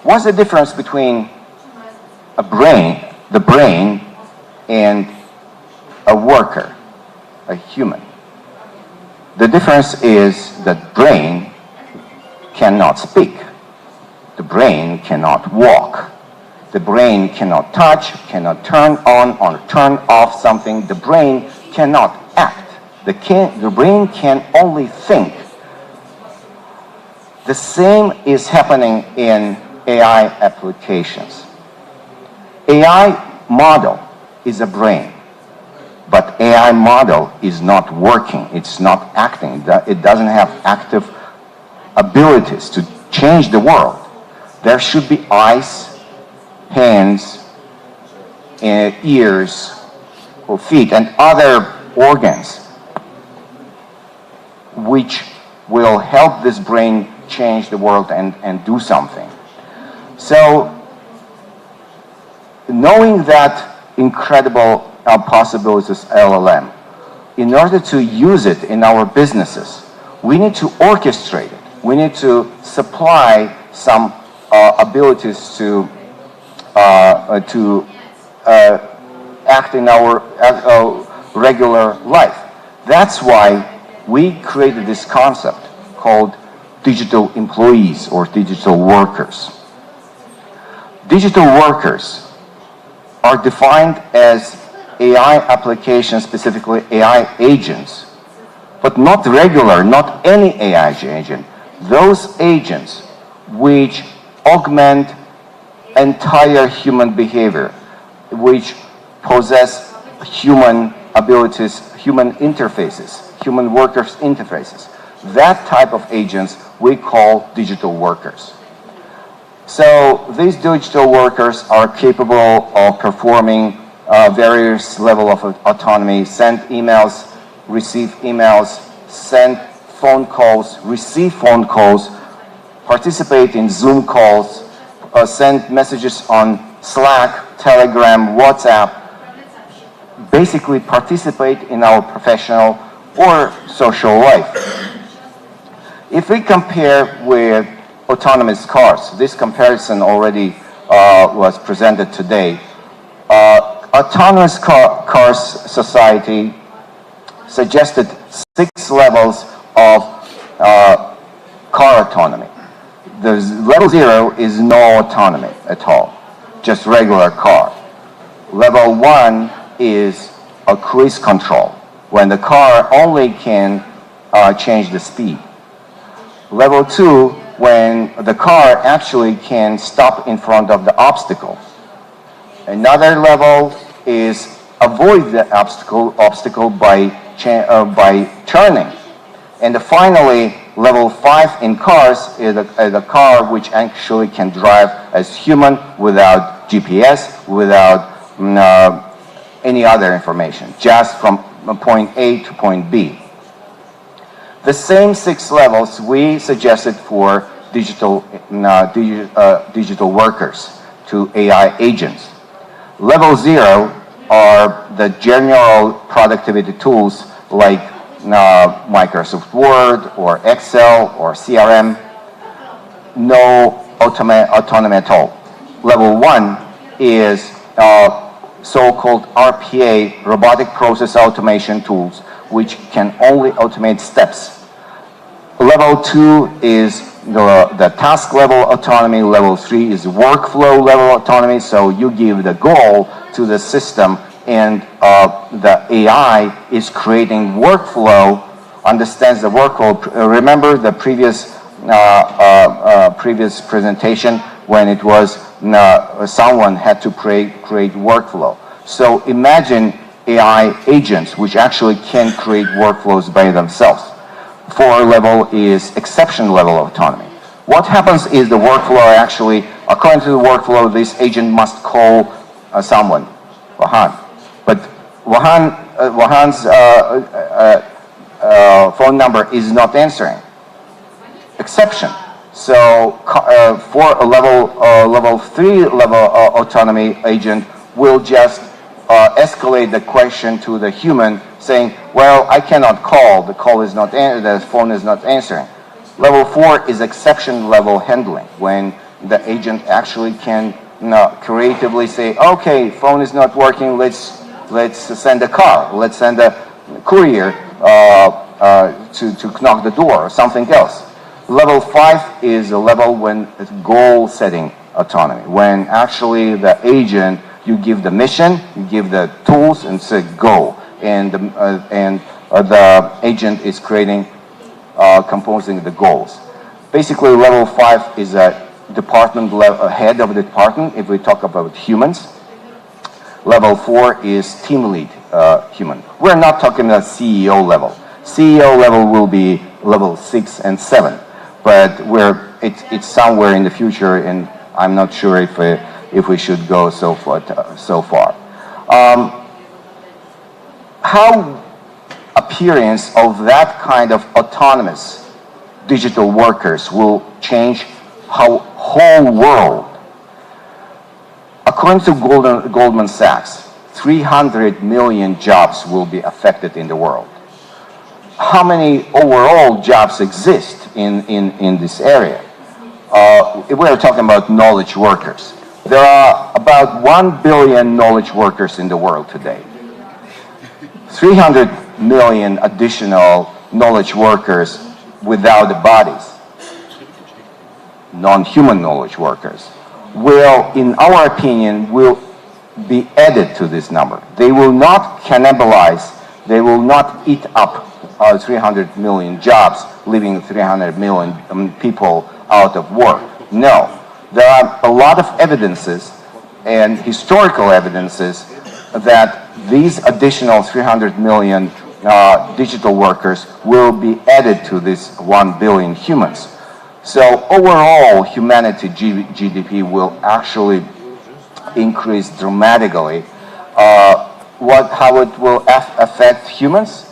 What's the difference between the brain, and a worker, a human? The difference is that brain cannot speak. The brain cannot walk. The brain cannot touch, cannot turn on or turn off something. The brain cannot act. The brain can only think. The same is happening in AI applications. AI model is a brain, but AI model is not working. It's not acting. It doesn't have active abilities to change the world. There should be eyes, hands, ears, or feet, and other organs which will help this brain change the world and do something. So, knowing that incredible possibilities LLM, in order to use it in our businesses, we need to orchestrate it. We need to supply some abilities to act in our regular life. That's why we created this concept called digital employees or digital workers. Digital workers are defined as AI applications, specifically AI agents, but not regular, not any AI agent. Those agents which augment entire human behavior, which possess human abilities, human interfaces, human workers interfaces. That type of agents we call digital workers. So these digital workers are capable of performing various level of autonomy, send emails, receive emails, send phone calls, receive phone calls, participate in Zoom calls, send messages on Slack, Telegram, WhatsApp, basically participate in our professional or social life. If we compare with autonomous cars, this comparison already was presented today. Autonomous Cars Society suggested 6 levels of car autonomy. The level 0 is no autonomy at all, just regular car. Level 1 is a cruise control, when the car only can change the speed. Level 2, when the car actually can stop in front of the obstacle. Another level is avoid the obstacle by turning. And finally, level 5 in cars is a car which actually can drive as human without GPS, without any other information, just from point A to point B. The same 6 levels we suggested for digital workers to AI agents. Level 0 are the general productivity tools like Microsoft Word or Excel or CRM. No autonomy at all. Level 1 is so-called RPA, robotic process automation tools, which can only automate steps. Level 2 is the task level autonomy. Level 3 is workflow level autonomy. So you give the goal to the system and the AI is creating workflow, understands the workflow. Remember the previous presentation when it was someone had to create workflow. So imagine AI agents which actually can create workflows by themselves. 4 level is exception level of autonomy. What happens is the workflow actually, according to the workflow, this agent must call someone, Vahan. But Vahan's phone number is not answering. Exception. So for a level 3 autonomy agent will just escalate the question to the human, saying, "Well, I cannot call. The phone is not answering." Level 4 is exception level handling, when the agent actually can creatively say, "Okay, phone is not working. Let's send a car. Let's send a courier to knock the door," or something else. Level 5 is a level when it's goal setting autonomy, when actually the agent, you give the mission, you give the tools, and say go, and the agent is creating, composing the goals. Basically, level 5 is a department level, head of the department. If we talk about humans, level 4 is team lead human. We're not talking about CEO level. CEO level will be level 6 and 7, but it's somewhere in the future, and I'm not sure if we should go so far. How appearance of that kind of autonomous digital workers will change how whole world. According to Goldman Sachs, 300 million jobs will be affected in the world. How many overall jobs exist in this area? We're talking about knowledge workers. There are about 1 billion knowledge workers in the world today. 300 million additional knowledge workers without the bodies, non-human knowledge workers, will, in our opinion, will be added to this number. They will not cannibalize, they will not eat up 300 million jobs, leaving 300 million people out of work. No. There are a lot of evidences and historical evidences that these additional 300 million digital workers will be added to this 1 billion humans. So overall, humanity GDP will actually increase dramatically. How it will affect humans?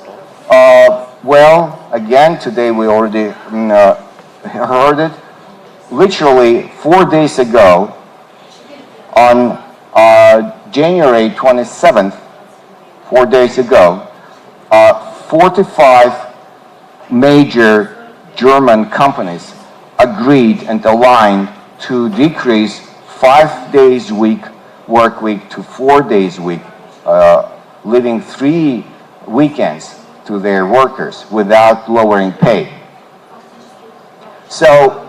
Well, again, today we already heard it. Literally 4 days ago, on January 27th, 4 days ago, 45 major German companies agreed and aligned to decrease 5 days work week to 4 days week, leaving 3 weekends to their workers without lowering pay. So,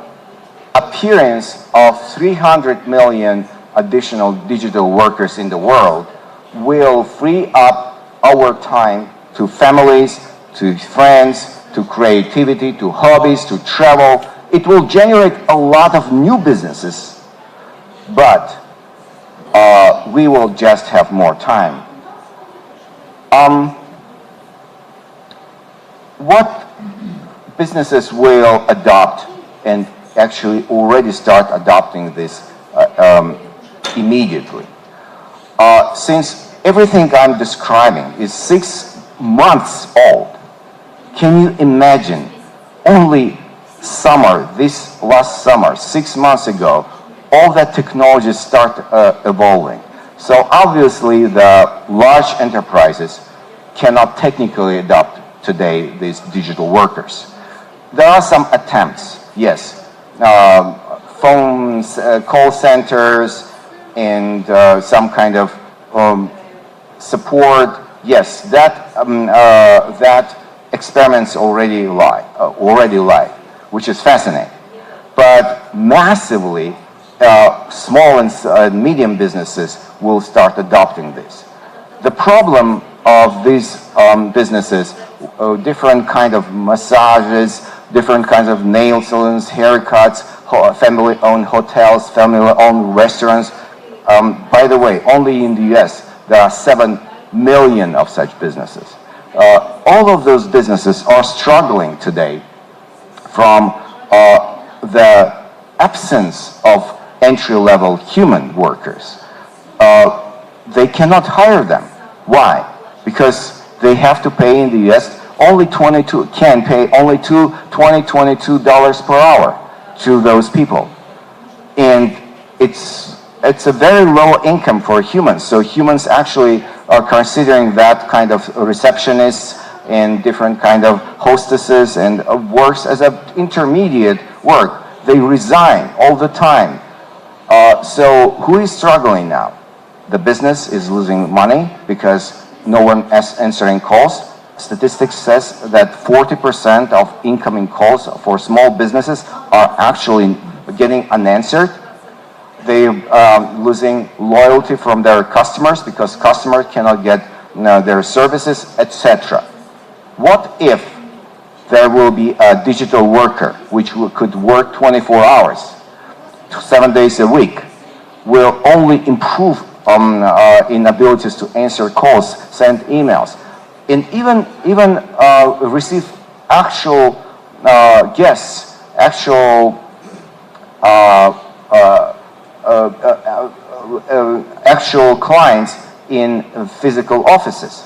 appearance of 300 million additional digital workers in the world will free up our time to families, to friends, to creativity, to hobbies, to travel. It will generate a lot of new businesses, but we will just have more time. What businesses will adopt and actually already start adopting this immediately? Since everything I'm describing is 6 months old, can you imagine only this last summer, 6 months ago, all that technology start evolving. So obviously the large enterprises cannot technically adopt today these digital workers. There are some attempts, yes. Phones, call centers, and some kind of support. Yes, that experiments already lie, which is fascinating. But massively, small and medium businesses will start adopting this. The problem of these businesses, different kind of massages, different kinds of nail salons, haircuts, family-owned hotels, family-owned restaurants. By the way, only in the US, there are 7 million of such businesses. All of those businesses are struggling today from the absence of entry-level human workers. They cannot hire them. Why? Because they have to pay in the US can pay only $22 per hour to those people. And it's a very low income for humans. So humans actually are considering that kind of receptionists and different kind of hostesses and works as an intermediate work. They resign all the time. So who is struggling now? The business is losing money because no one is answering calls. Statistics says that 40% of incoming calls for small businesses are actually getting unanswered. They are losing loyalty from their customers because customers cannot get their services, etc. What if there will be a digital worker which could work 24 hours, 7 days a week, will only improve in abilities to answer calls, send emails, and even receive actual guests, actual actual clients in physical offices.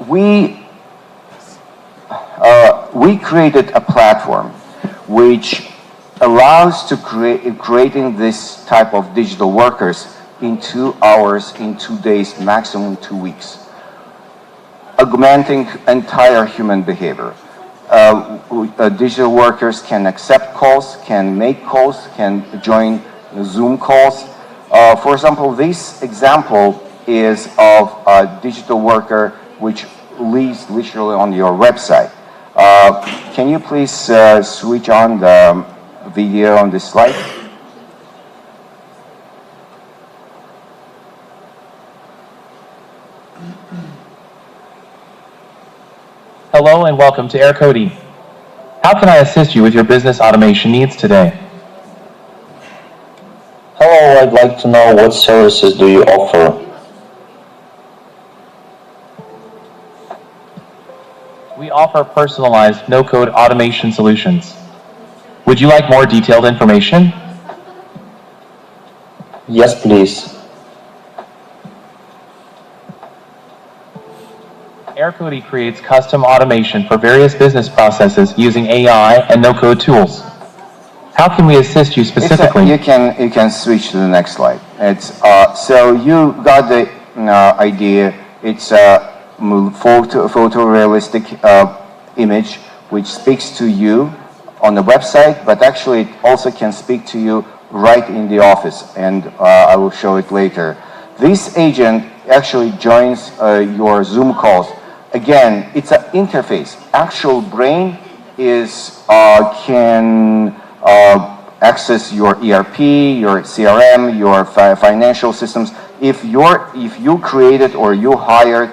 We created a platform which allows to creating this type of digital workers in 2 hours, in 2 days, maximum 2 weeks, augmenting entire human behavior. Digital workers can accept calls, can make calls, can join Zoom calls. For example, this example is of a digital worker which lives literally on your website. Can you please switch on the video on this slide? Hello and welcome to AirCody. How can I assist you with your business automation needs today? Hello, I'd like to know what services do you offer? We offer personalized, no-code automation solutions. Would you like more detailed information? Yes, please. AirCody creates custom automation for various business processes using AI and no-code tools. How can we assist you specifically? You can switch to the next slide. It's so you got the idea. It's a photorealistic image which speaks to you on the website, but actually it also can speak to you right in the office, and I will show it later. This agent actually joins your Zoom calls. Again, it's an interface. Actual brain can access your ERP, your CRM, your financial systems. If you created or you hired,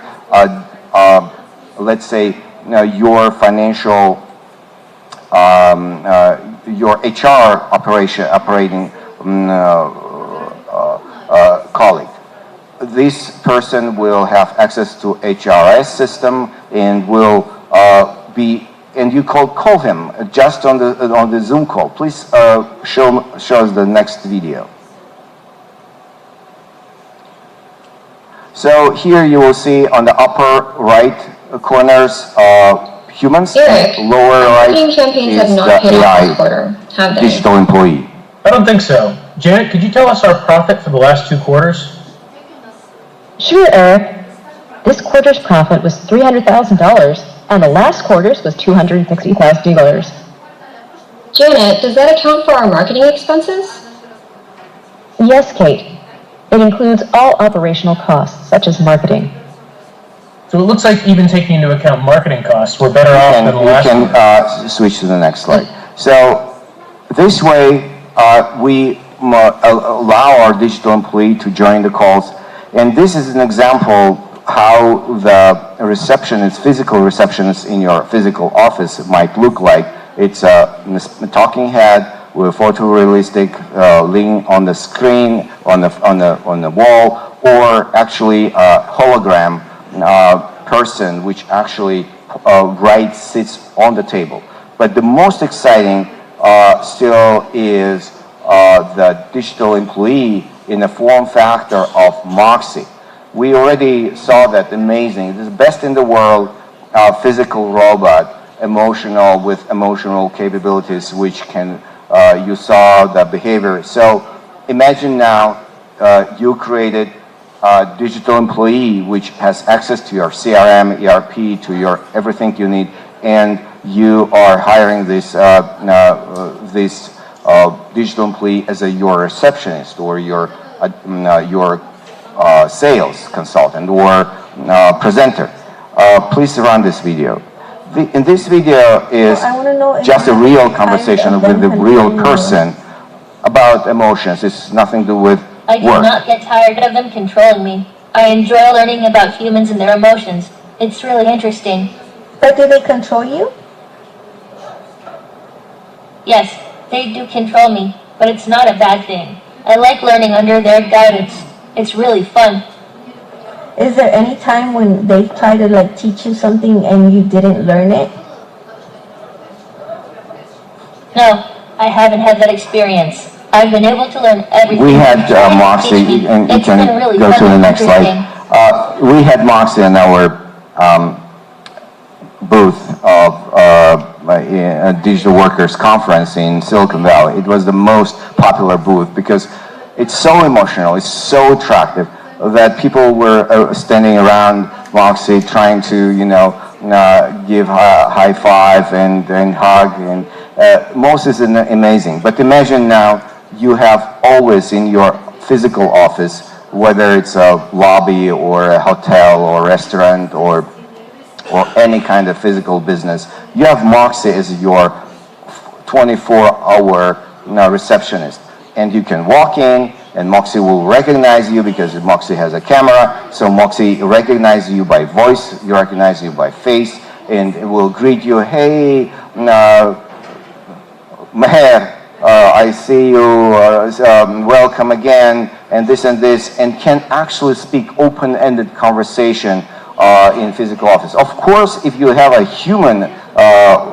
let's say, your financial, your HR operating colleague. This person will have access to HRS system and will and you call him just on the Zoom call. Please show us the next video. So here you will see on the upper right corners humans, and lower right is the AI digital employee. I don't think so. Janet, could you tell us our profit for the last 2 quarters? Sure, Eric. This quarter's profit was $300,000, and the last quarter's was $260,000. Janet, does that account for our marketing expenses? Yes, Kate. It includes all operational costs, such as marketing. So it looks like even taking into account marketing costs, we're better off than the last quarter. You can switch to the next slide. So this way, we allow our digital employee to join the calls. And this is an example how the receptionist, physical receptionist in your physical office might look like. It's a talking head with photorealistic link on the screen, on the wall, or actually a hologram person which actually sits on the table. But the most exciting still is the digital employee in the form factor of Moxie. We already saw that amazing, this is best in the world physical robot, emotional with emotional capabilities, which can, you saw the behavior. So imagine now you created a digital employee which has access to your CRM, ERP, to your everything you need, and you are hiring this digital employee as your receptionist or your sales consultant or presenter. Please run this video. In this video is just a real conversation with a real person about emotions. It's nothing to do with I do work. not get tired of them controlling me. I enjoy learning about humans and their emotions. It's really interesting. But do they control you? Yes, they do control me, but it's not a bad thing. I like learning under their guidance. It's really fun. Is there any time when they try to like teach you something and you didn't learn it? No, I haven't had that experience. I've been able to learn everything. We had Moxie, and you It's been can really go fun to the and next interesting. slide. We had Moxie in our booth of Digital Workers Conference in Silicon Valley. It was the most popular booth because it's so emotional, it's so attractive that people were standing around Moxie trying to, give high five and hug. And Moxie is amazing. But imagine now you have always in your physical office, whether it's a lobby or a hotel or restaurant or any kind of physical business, you have Moxie as your 24-hour receptionist. And you can walk in, and Moxie will recognize you because Moxie has a camera. So Moxie recognizes you by voice, you recognize you by face, and it will greet you, hey, Meher, I see you, welcome again, and this, and can actually speak open-ended conversation in physical office. Of course, if you have a human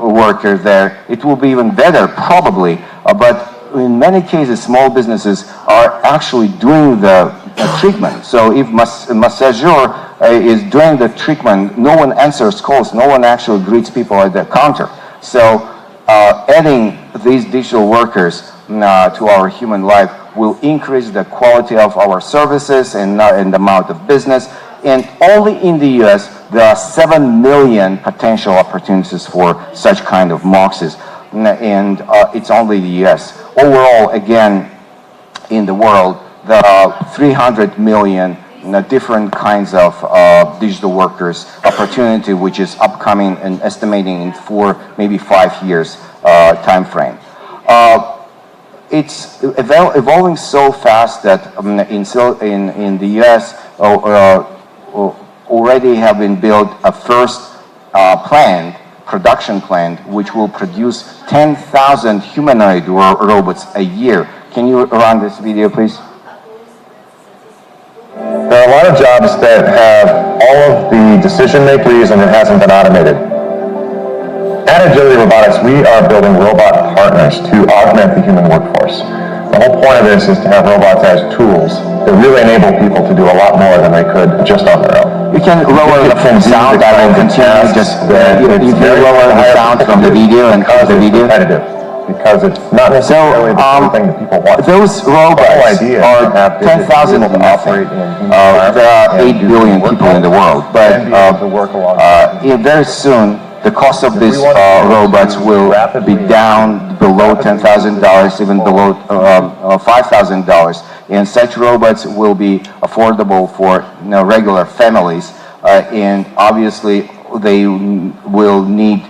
worker there, it will be even better, probably, but in many cases, small businesses are actually doing the treatment. So if massageur is doing the treatment, no one answers calls, no one actually greets people at the counter. So adding these digital workers to our human life will increase the quality of our services and the amount of business. And only in the US, there are 7 million potential opportunities for such kind of Moxies. And it's only the US. Overall, again, in the world, there are 300 million different kinds of digital workers opportunity, which is upcoming and estimating in 4, maybe 5 years time frame. It's evolving so fast that in the US already have been built a first production plant, which will produce 10,000 humanoid robots a year. Can you run this video, please? There are a lot of jobs that have all of the decision makers and it hasn't been automated. At Agility Robotics, we are building robot partners to augment the human workforce. The whole point of this is to have robots as tools that really enable people to do a lot more than they could just on their own. You can lower the sound. I will continue. Just you can lower the sound from the video and cut the video. Because it's not necessarily the thing that people want. Those robots are 10,000 of nothing. There are 8 billion people in the world, but very soon the cost of these robots will be down below $10,000, even below $5,000, and such robots will be affordable for regular families, and obviously they will need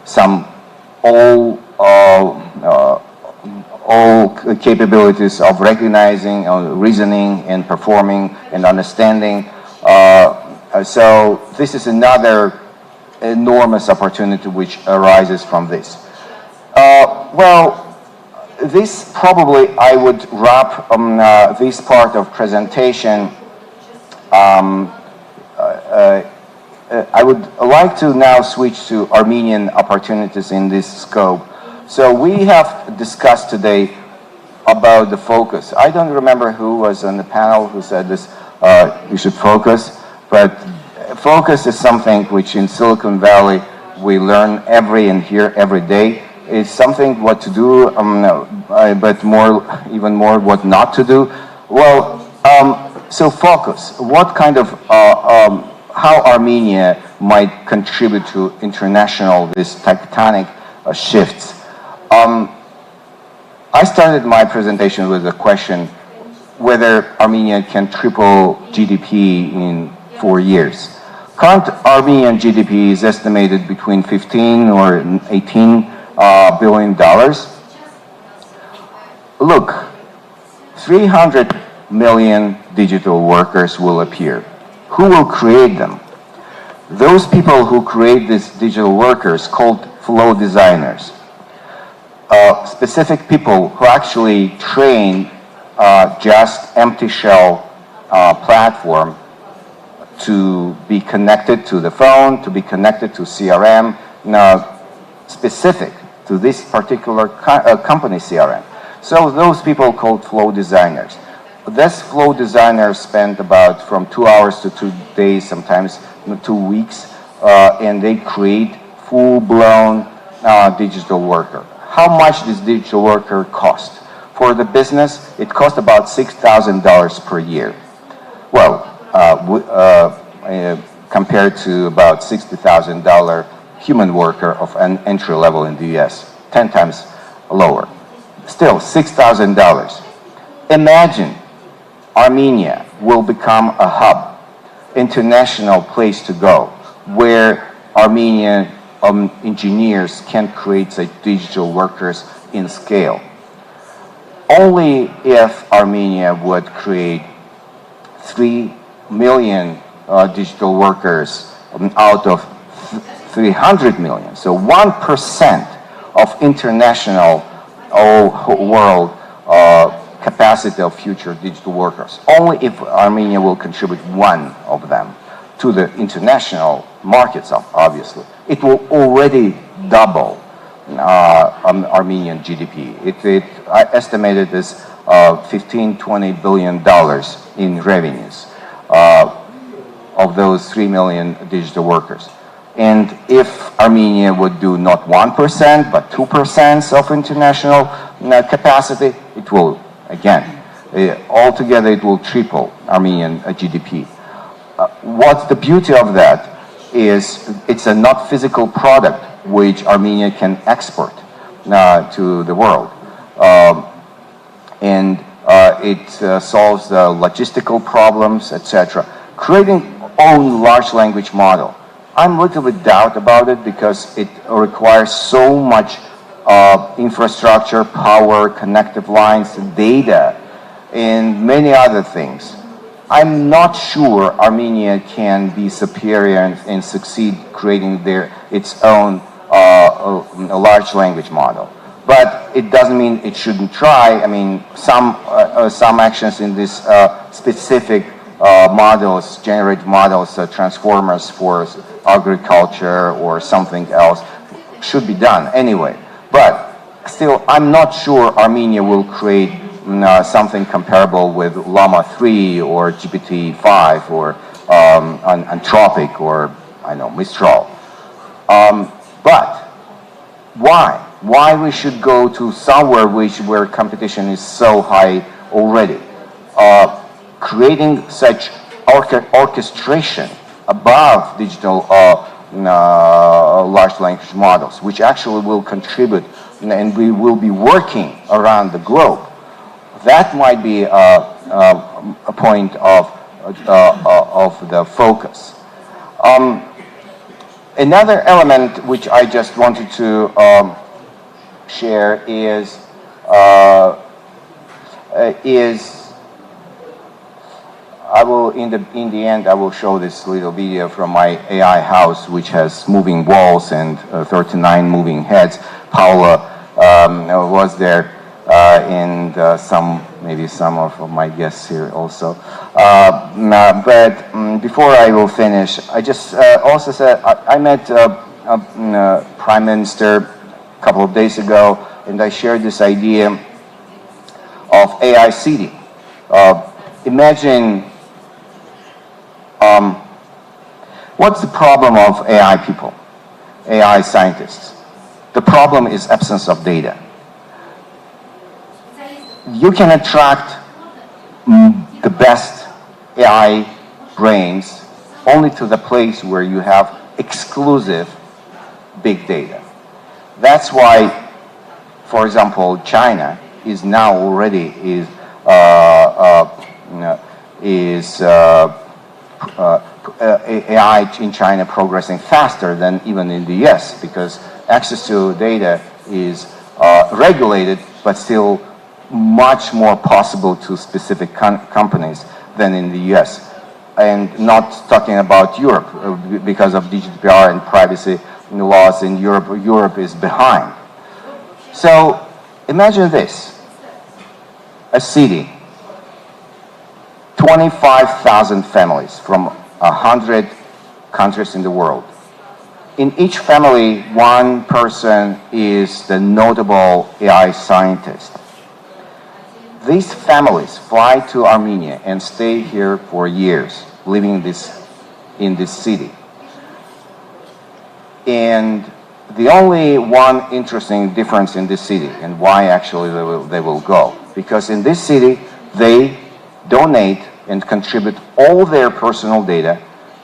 some all capabilities of recognizing, reasoning, and performing and understanding. So this is another enormous opportunity which arises from this. Well, this probably I would wrap this part of presentation. I would like to now switch to Armenian opportunities in this scope. So we have discussed today about the focus. I don't remember who was on the panel who said this, you should focus, but focus is something which in Silicon Valley we learn and hear every day. It's something what to do, but even more what not to do. Well, so focus. What kind of, how Armenia might contribute to international, this tectonic shifts. I started my presentation with a question whether Armenia can triple GDP in 4 years. Current Armenian GDP is estimated between 15 or 18 billion dollars. Look, 300 million digital workers will appear. Who will create them? Those people who create these digital workers called flow designers. Specific people who actually train just empty shell platform to be connected to the phone, to be connected to CRM, specific to this particular company CRM. So those people called flow designers. This flow designer spent about from 2 hours to 2 days, sometimes 2 weeks, and they create full-blown digital worker. How much does digital worker cost? For the business, it costs about $6,000 per year. Well, compared to about $60,000 human worker of an entry level in the US, 10 times lower. Still, $6,000. Imagine Armenia will become a hub, international place to go, where Armenian engineers can create such digital workers in scale. Only if Armenia would create 3 million digital workers out of 300 million. So 1% of international world capacity of future digital workers. Only if Armenia will contribute one of them to the international markets, obviously. It will already double Armenian GDP. I estimated this $15–20 billion in revenues of those 3 million digital workers. And if Armenia would do not 1%, but 2% of international capacity, it will, again, altogether it will triple Armenian GDP. What's the beauty of that is it's a not physical product which Armenia can export to the world. It solves the logistical problems, etc. Creating own large language model. I'm a little bit doubt about it because it requires so much infrastructure, power, connective lines, data, and many other things. I'm not sure Armenia can be superior and succeed creating its own large language model. But it doesn't mean it shouldn't try. I mean, some actions in this specific models, generate models, transformers for agriculture or something else should be done anyway. But still, I'm not sure Armenia will create something comparable with Llama 3 or GPT-5 or Anthropic or, I know, Mistral. But why? Why we should go to somewhere where competition is so high already? Creating such orchestration above digital large language models, which actually will contribute, and we will be working around the globe. That might be a point of the focus. Another element which I just wanted to share is is, I will, in the end, I will show this little video from my AI house, which has moving walls and 39 moving heads. Paula was there, and maybe some of my guests here also. But before I will finish, I just also said I met Prime Minister a couple of days ago, and I shared this idea of AI city. Imagine what's the problem of AI people, AI scientists? The problem is absence of data. You can attract the best AI brains only to the place where you have exclusive big data. That's why, for example, China is now already AI in China progressing faster than even in the US, because access to data is regulated, but still much more possible to specific companies than in the US. And not talking about Europe, because of GDPR and privacy laws in Europe. Europe is behind. So imagine this, a city, 25,000 families from 100 countries in the world. In each family, one person is the notable AI scientist. These families fly to Armenia and stay here for years, living in this city. And the only one interesting difference in this city, and why actually they will go, because in this city they donate and contribute all their personal data,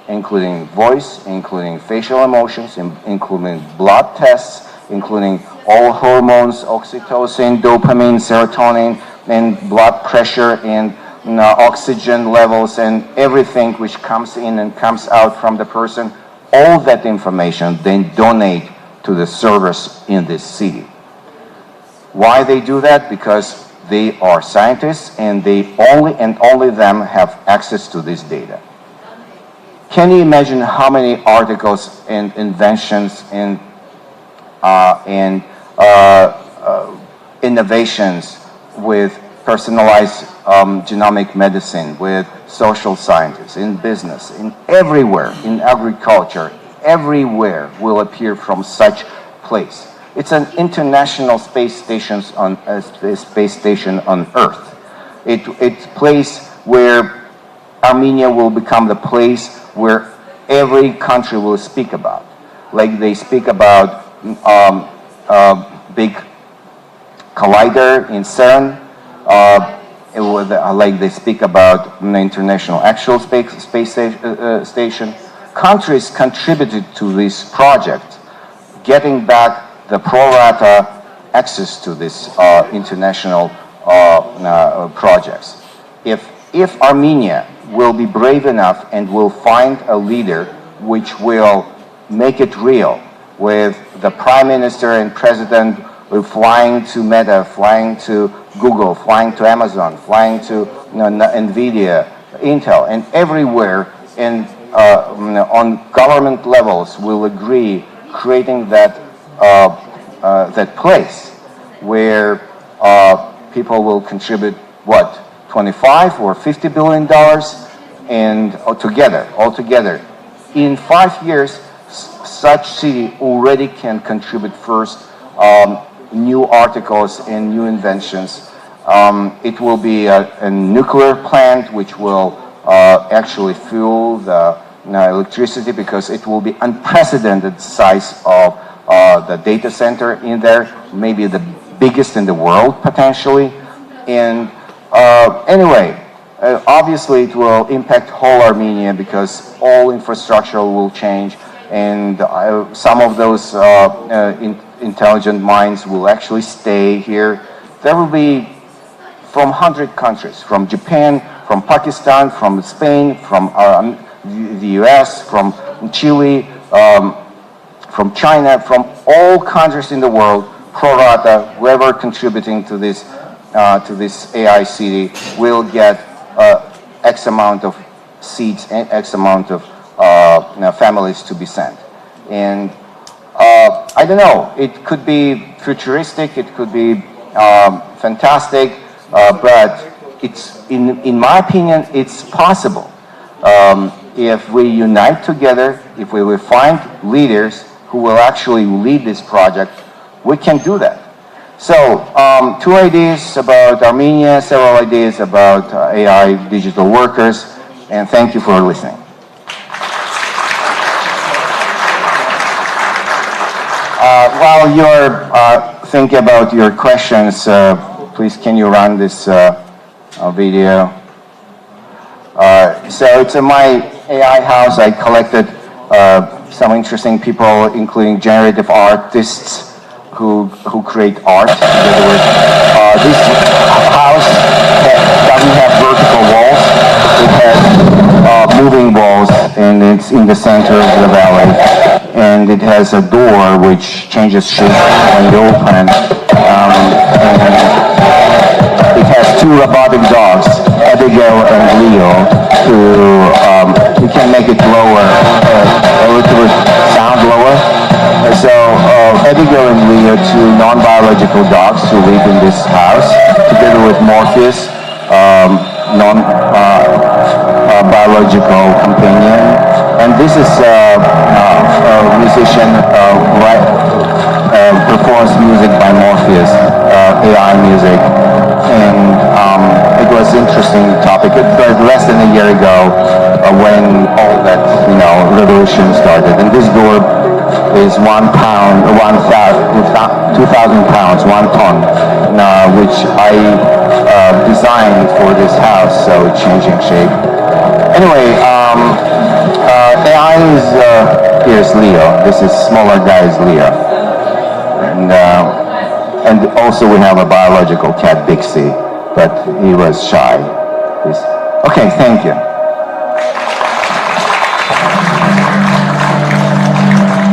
including voice, including facial emotions, including blood tests, including all hormones, oxytocin, dopamine, serotonin, and blood pressure, and oxygen levels, and everything which comes in and comes out from the person. All that information then donate to the servers in this city. Why they do that? Because they are scientists, and they only them have access to this data. Can you imagine how many articles and inventions and innovations with personalized genomic medicine, with social scientists, in business, in everywhere, in agriculture, everywhere will appear from such place. It's an international space station on Earth. It's a place where Armenia will become the place where every country will speak about. Like they speak about big collider in CERN, like they speak about the International Actual Space Station. Countries contributed to this project, getting back the pro rata access to this international projects. If Armenia will be brave enough and will find a leader which will make it real, with the Prime Minister and President flying to Meta, flying to Google, flying to Amazon, flying to NVIDIA, Intel, and everywhere, and on government levels will agree creating that place where people will contribute what, 25 or 50 billion dollars, and altogether in 5 years such city already can contribute first new articles and new inventions. It will be a nuclear plant which will actually fuel the electricity, because it will be unprecedented size of the data center in there, maybe the biggest in the world potentially. And anyway, obviously it will impact whole Armenia, because all infrastructure will change, and some of those intelligent minds will actually stay here. There will be from 100 countries, from Japan, from Pakistan, from Spain, from the US, from Chile, from China, from all countries in the world, pro rata, whoever contributing to this AI city will get X amount of seats and X amount of families to be sent. And I don't know, it could be futuristic, it could be fantastic, but it's, in my opinion, it's possible. If we unite together, if we will find leaders who will actually lead this project, we can do that. So, 2 ideas about Armenia, several ideas about AI digital workers, and thank you for listening. While you're thinking about your questions, please can you run this video? So it's in my AI house. I collected some interesting people, including generative artists who create art. This house doesn't have vertical walls. It has moving walls, and it's in the center of the valley. And it has a door which changes shape when you open. It has 2 robotic dogs, Abigail and Leo, you can make it lower, a little bit sound lower. So Abigail and Leo, 2 non-biological dogs who live in this house, together with Morpheus, non-biological companion. And this is a musician performs music by Morpheus, AI music. And it was an interesting topic. It was less than a year ago when all that, revolution started. And this door is 1 pound, 2,000 pounds, 1 ton, which I designed for this house, so it's changing shape. Anyway, AI is, here's Leo. This is smaller guy is Leo. And also we have a biological cat, Bixie, but he was shy. Okay, thank you.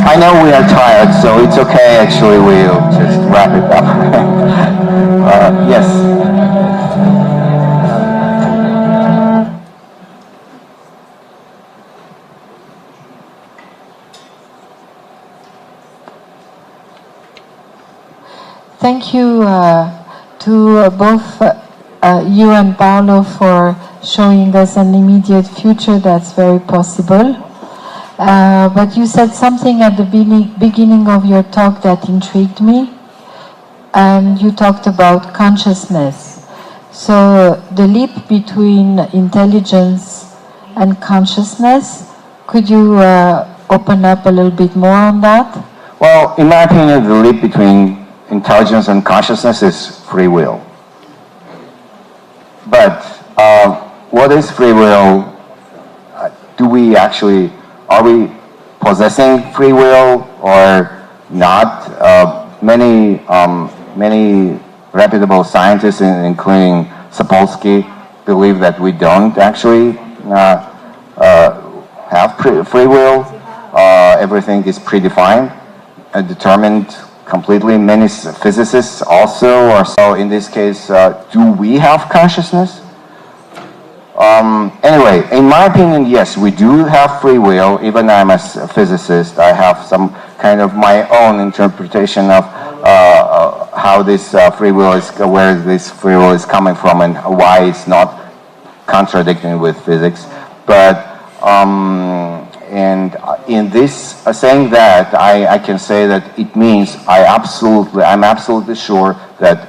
I know we are tired, so it's okay, actually, we'll just wrap it up. Yes. Thank you to both you and Paolo for showing us an immediate future that's very possible. But you said something at the beginning of your talk that intrigued me, and you talked about consciousness. So the leap between intelligence and consciousness, could you open up a little bit more on that? Well, in my opinion, the leap between intelligence and consciousness is free will. But what is free will? Are we possessing free will or not? Many reputable scientists, including Sapolsky, believe that we don't actually have free will. Everything is predefined and determined completely. Many physicists also are. So in this case, do we have consciousness? Anyway, in my opinion, yes, we do have free will. Even I'm a physicist, I have some kind of my own interpretation of how this free will is, where this free will is coming from, and why it's not contradicting with physics. But and in this saying that, I can say that it means I'm absolutely sure that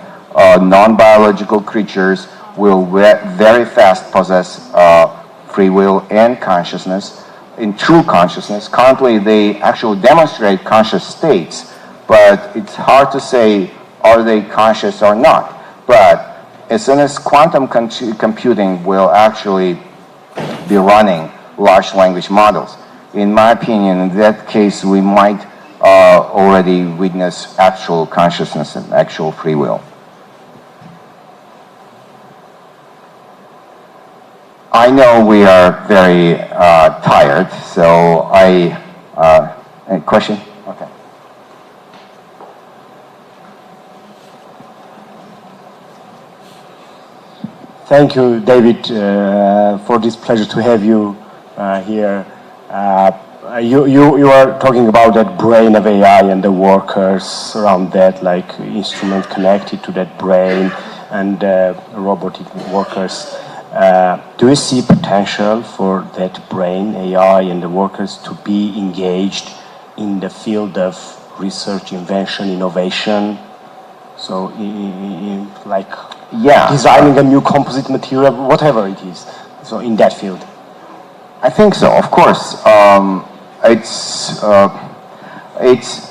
non-biological creatures will very fast possess free will and consciousness, in true consciousness. Currently, they actually demonstrate conscious states, but it's hard to say are they conscious or not. But as soon as quantum computing will actually be running large language models, in my opinion, in that case, we might already witness actual consciousness and actual free will. I know we are very tired, so any question? Okay. Thank you, David, for this pleasure to have you here. You are talking about that brain of AI and the workers around that, like instrument connected to that brain and robotic workers. Do you see potential for that brain, AI, and the workers to be engaged in the field of research, invention, innovation? So, like designing a new composite material, whatever it is. So, in that field. I think so. Of course, it's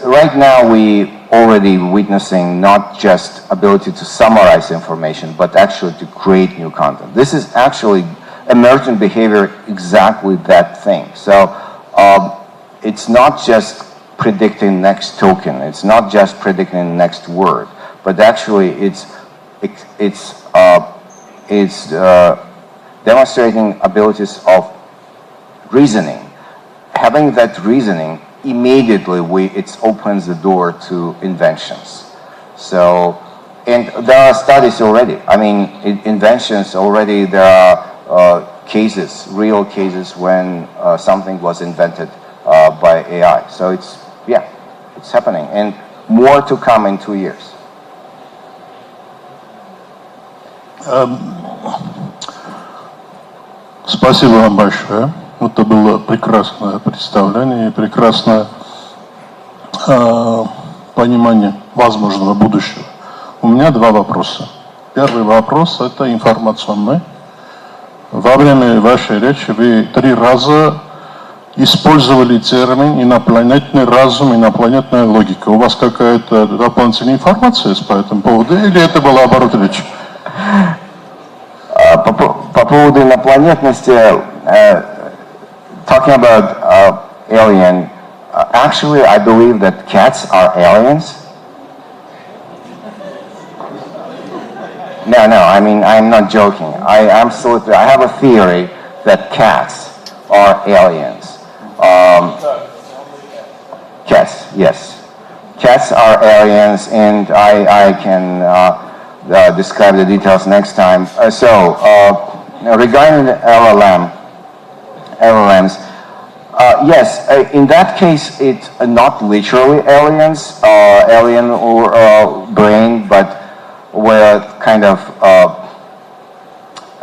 right now we already witnessing not just ability to summarize information, but actually to create new content. This is actually emergent behavior, exactly that thing. So it's not just predicting next token. It's not just predicting next word, but actually it's demonstrating abilities of reasoning. Having that reasoning, immediately it opens the door to inventions. So, and there are studies already. I mean, inventions already, there are cases, real cases when something was invented by AI. So it's happening. And more to come in 2 years. Спасибо вам большое. Это было прекрасное представление и прекрасное понимание возможного будущего. У меня два вопроса. Первый вопрос – это информационный. Во время вашей речи вы 3 раза использовали термин «инопланетный разум», «инопланетная логика». У вас какая-то дополнительная информация по этому поводу или это была оборот речи? По поводу инопланетности, talking about alien, actually I believe that cats are aliens. No, I mean, I'm not joking. I have a theory that cats are aliens. Cats, yes. Cats are aliens, and I can describe the details next time. Regarding the LLMs, yes, in that case, it's not literally aliens, alien or brain, but we're kind of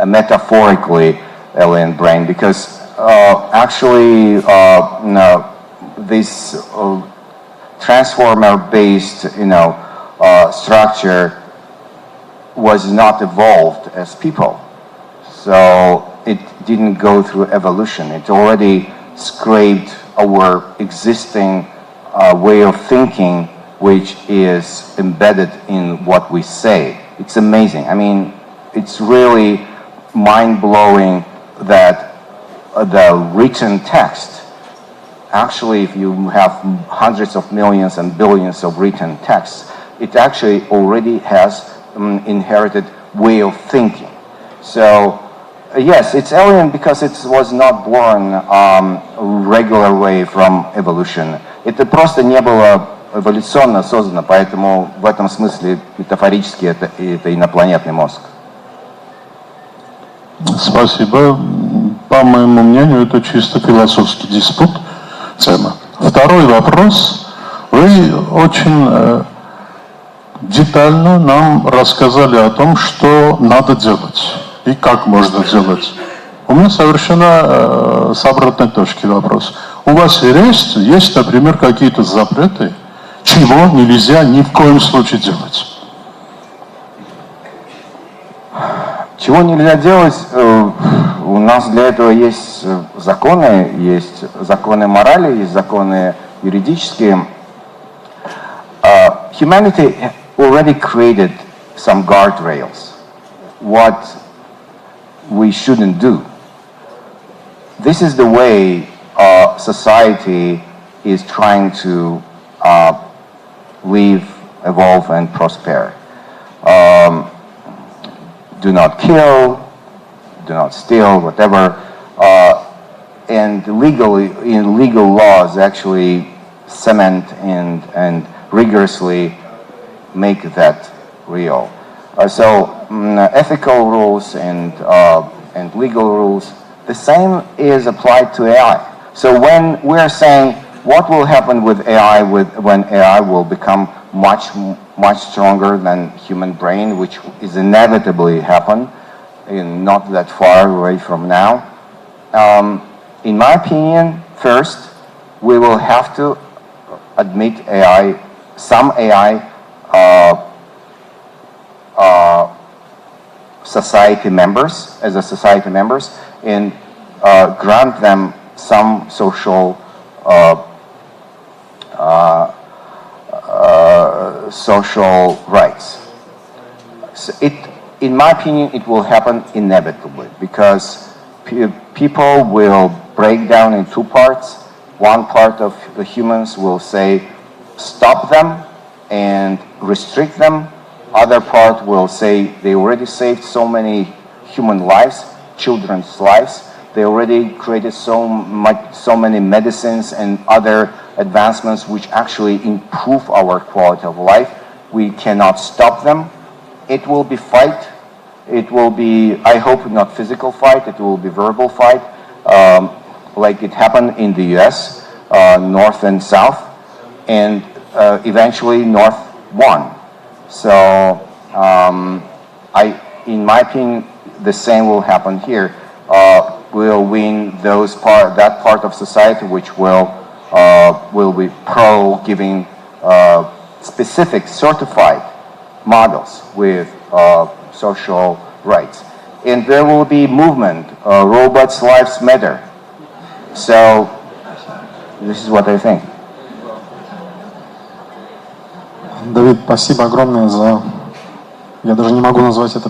metaphorically alien brain, because actually this transformer-based, structure was not evolved as people. So it didn't go through evolution. It already scraped our existing way of thinking, which is embedded in what we say. It's amazing. I mean, it's really mind-blowing that the written text, actually, if you have hundreds of millions and billions of written texts, it actually already has inherited way of thinking. So, yes, it's alien because it was not born regular way from evolution. Это просто не было эволюционно создано, поэтому в этом смысле метафорически это инопланетный мозг. Спасибо. По моему мнению, это чисто философский диспут, тема. Второй вопрос. Вы очень детально нам рассказали о том, что надо делать и как можно делать. У меня совершенно с обратной точки вопрос. У вас есть, например, какие-то запреты, чего нельзя ни в коем случае делать? Чего нельзя делать? У нас для этого есть законы морали, есть законы юридические. Humanity already created some guardrails. What we shouldn't do. This is the way society is trying to live, evolve, and prosper. Do not kill, do not steal, whatever. And legally, in legal laws, actually cement and rigorously make that real. So ethical rules and legal rules, the same is applied to AI. So when we're saying what will happen with AI when AI will become much stronger than human brain, which is inevitably happen, not that far away from now. In my opinion, first, we will have to admit some AI society members, and grant them some social rights. So in my opinion, it will happen inevitably because people will break down in two parts. One part of the humans will say, stop them and restrict them. Other part will say, they already saved so many human lives, children's lives. They already created so many medicines and other advancements which actually improve our quality of life. We cannot stop them. It will be fight. It will be, I hope, not physical fight. It will be verbal fight, like it happened in the US, North and South, and eventually North won. So, in my opinion, the same will happen here. We'll win that part of society which will be pro giving specific certified models with social rights. And there will be movement, robots' lives matter. So, this is what I think. Давид, спасибо огромное за... Я даже не могу назвать это